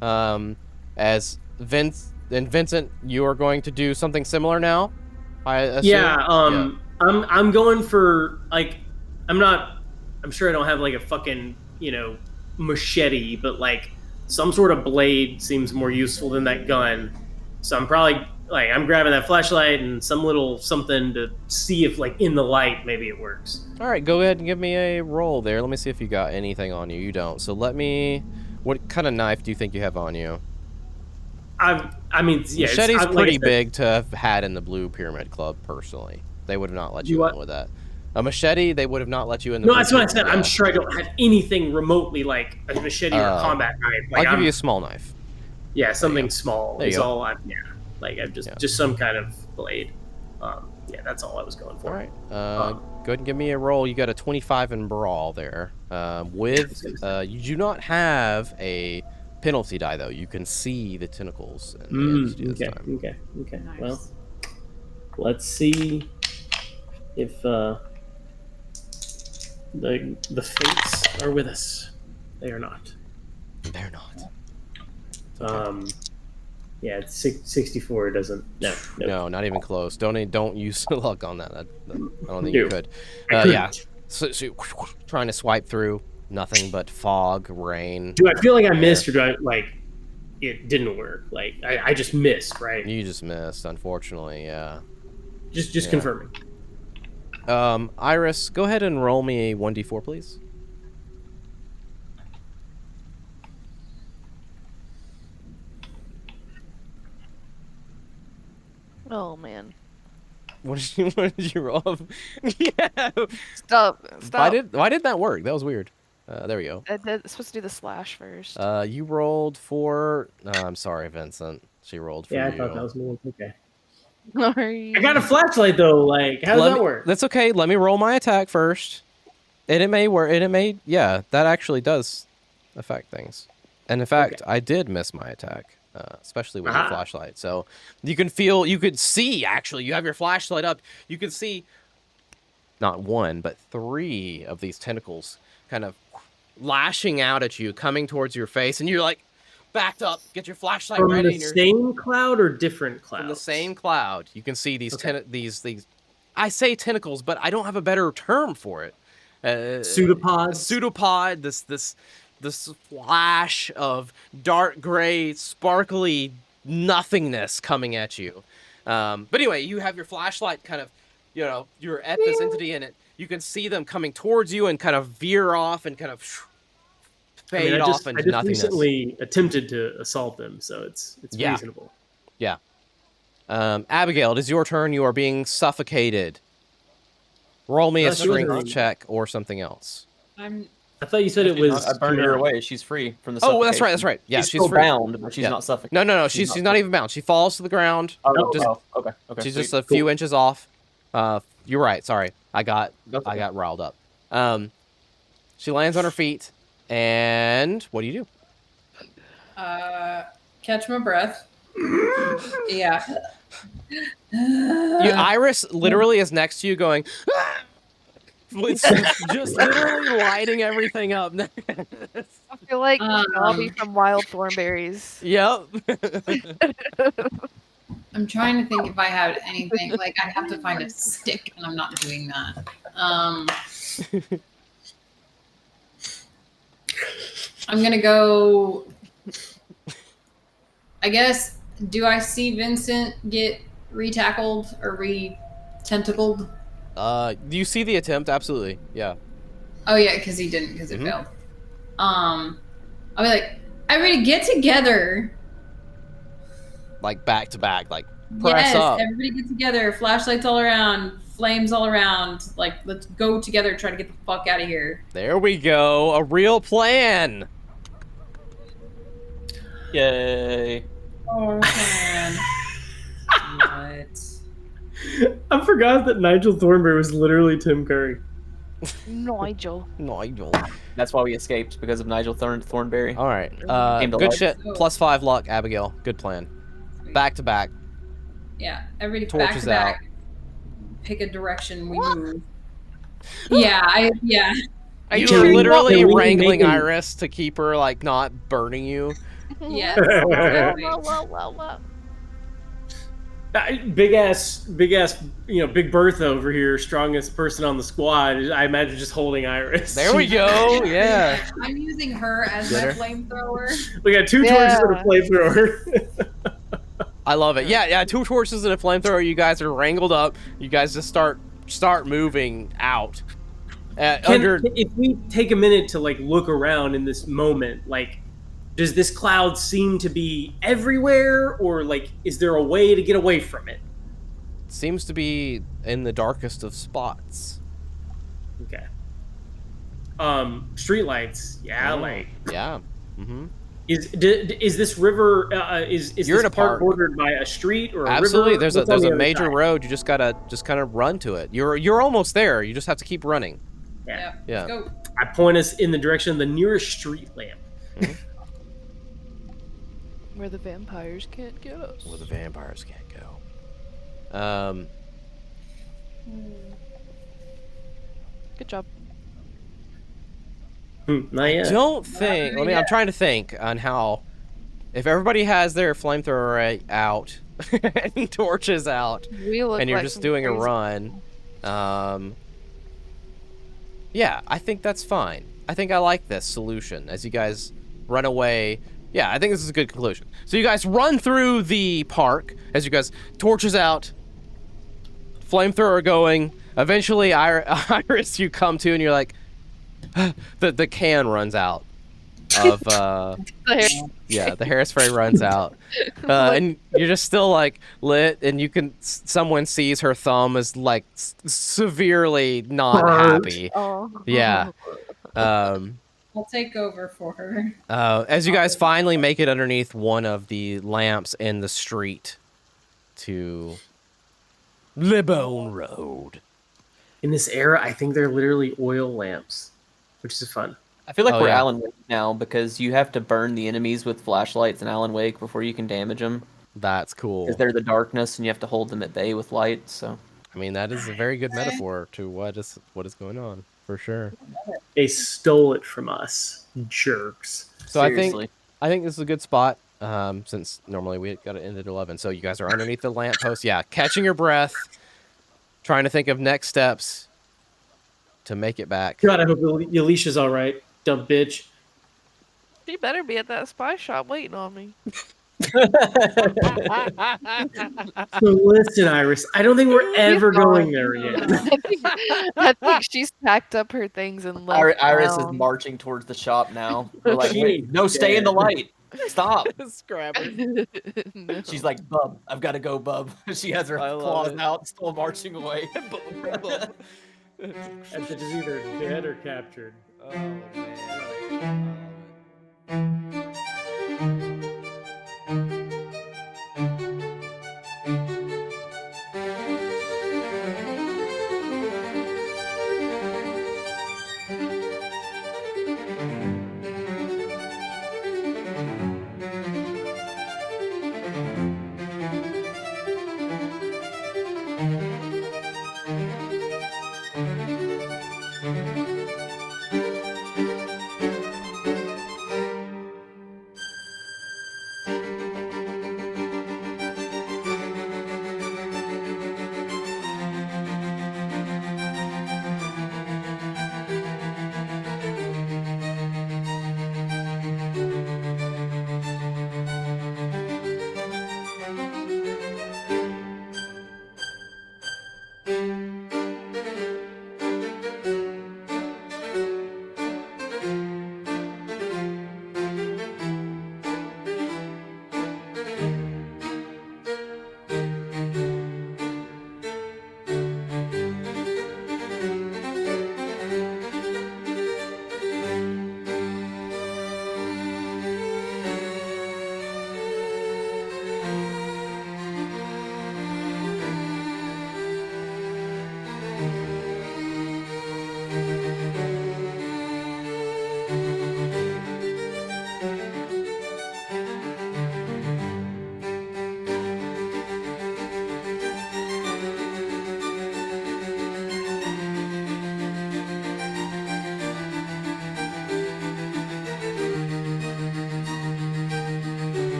As Vincent, you are going to do something similar now, I assume? I'm going for like I'm sure I don't have like a fucking machete, but like some sort of blade seems more useful than that gun. So I'm probably like I'm grabbing that flashlight and some little something to see if like in the light maybe it works. All right, go ahead and give me a roll there. Let me see if you got anything on you. You don't. So what kind of knife do you think you have on you? I mean, yeah, machete's like pretty big to have had in the Blue Pyramid Club. Personally, they would have not let you in with that. A machete, they would have not let you in. No, that's what I said. Yeah. I'm sure I don't have anything remotely like a machete or a combat knife. Like, I'll give you a small knife. Yeah, something small is all I'm. Yeah, like I'm just some kind of blade. Yeah, that's all I was going for. All right. Go ahead and give me a roll. You got a 25 in brawl there. You do not have a penalty die though. You can see the tentacles. Okay. Nice. Well, let's see if the fates are with us. They are not. They're not. Okay. Yeah, it's 64 doesn't. No, not even close. Don't use luck on that. I don't think you could. Yeah. So trying to swipe through, nothing but fog, rain. Do I feel like I missed, or do I like it didn't work? Like I just missed, right? You just missed, unfortunately. Yeah. Just confirming. Iris, go ahead and roll me a 1d4, please. Oh man. What did you roll? Yeah. Stop. Why did that work? That was weird. There we go. It's supposed to do the slash first. You rolled for. I'm sorry, Vincent. She rolled for you. Yeah, I thought that was more okay. Sorry. I got a flashlight though. Like, how does that work? That's okay. Let me roll my attack first. And it may work. Yeah, that actually does affect things. And in fact, I did miss my attack. Especially with your flashlight. So you could see, actually, you have your flashlight up, you could see not one, but 3 of these tentacles kind of lashing out at you, coming towards your face, and you're like, backed up, get your flashlight ready. From the same cloud or different clouds? From the same cloud. You can see these, these I say tentacles, but I don't have a better term for it. Pseudopod, this flash of dark gray, sparkly nothingness coming at you. But anyway, you have your flashlight kind of, you're at this entity in it. You can see them coming towards you and kind of veer off and kind of fade off into nothingness. I just recently attempted to assault them, so it's reasonable. Yeah. Abigail, it is your turn. You are being suffocated. Roll me a strength check or something else. I thought you said it was. I burned her away. She's free from the suffocation. Oh, that's right. Yeah, she's free. Bound, but she's not suffocated. No. She's not even bound. She falls to the ground. Okay. She's just a few inches off. You're right. Sorry, I got riled up. She lands on her feet, and what do you do? Catch my breath. Yeah. Iris literally is next to you, going. It's just literally lighting everything up. I feel like Shelby from Wild Thornberries. Yep. I'm trying to think if I had anything. Like, I'd have to find a stick, and I'm not doing that. I'm going to go... I guess, do I see Vincent get re-tackled or re-tentacled? You see the attempt, absolutely, yeah. Oh yeah, because he didn't, because it failed. I'll be like, everybody get together. Like back to back, like press up. Everybody get together. Flashlights all around, flames all around. Like, let's go together, try to get the fuck out of here. There we go, a real plan. Yay. Oh man. What? I forgot that Nigel Thornberry was literally Tim Curry. Nigel. That's why we escaped, because of Nigel Thornberry. All right. Good shit. +5 luck, Abigail. Good plan. Sweet. Back to back. Yeah, everybody Torches back to back. Pick a direction, we move. Yeah. Are you literally wrangling Iris to keep her like not burning you? Yes. Big ass, Big Bertha over here, strongest person on the squad. I imagine just holding Iris. There we go. Yeah. I'm using her as my flamethrower. We got 2 torches and a flamethrower. I love it. Yeah. 2 torches and a flamethrower. You guys are wrangled up. You guys just start moving out. If we take a minute to like look around in this moment, like, does this cloud seem to be everywhere, or like, is there a way to get away from it? Seems to be in the darkest of spots. Okay. Streetlights. Yeah, like. Yeah. Mm-hmm. Is this river? Is You're this in a park park bordered by a street or a Absolutely. river? There's a the major side? road. You just gotta kind of run to it. You're almost there. You just have to keep running. Yeah. Let's go. I point us in the direction of the nearest street lamp. Mm-hmm. Where the vampires can't get us. Where the vampires can't go. Good job. Not yet. Don't think. I'm trying to think on how. If everybody has their flamethrower out and torches out, We look and you're like just some doing a crazy run, yeah, I think that's fine. I think I like this solution. As you guys run away, yeah, I think this is a good conclusion. So you guys run through the park as you guys torches out, flamethrower going. Eventually, Iris, you come to and you're like, the can runs out of The the hairspray runs out, and you're just still like lit, and you can someone sees her thumb is like severely not happy. Oh. Yeah. I'll take over for her. As you guys finally make it underneath one of the lamps in the street to Libone Road. In this era, I think they're literally oil lamps, which is fun. I feel like we're yeah. Alan Wake now because you have to burn the enemies with flashlights in Alan Wake before you can damage them. That's cool. Because they're the darkness and you have to hold them at bay with light. So I mean, that is a very good metaphor to what is going on, for sure. They stole it from us, jerks. So seriously. I think this is a good spot, since normally we got to end at 11. So you guys are underneath the lamppost. Yeah, catching your breath, trying to think of next steps to make it back. God, I hope Yalesha's all right, dumb bitch. She better be at that spy shop waiting on me. So listen, Iris, I don't think we're ever going there again. I think she's packed up her things and left. Iris is town. marching towards the shop now. We're like, She wait, no, stay in the light. Stop. Scrabble. No. She's like, Bub, I've got to go, Bub. She has her I love claws it. out, still marching away. It's either dead or captured. Oh, man.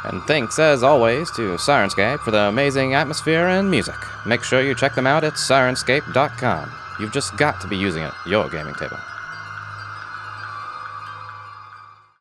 And thanks, as always, to Sirenscape for the amazing atmosphere and music. Make sure you check them out at sirenscape.com. You've just got to be using it at your gaming table.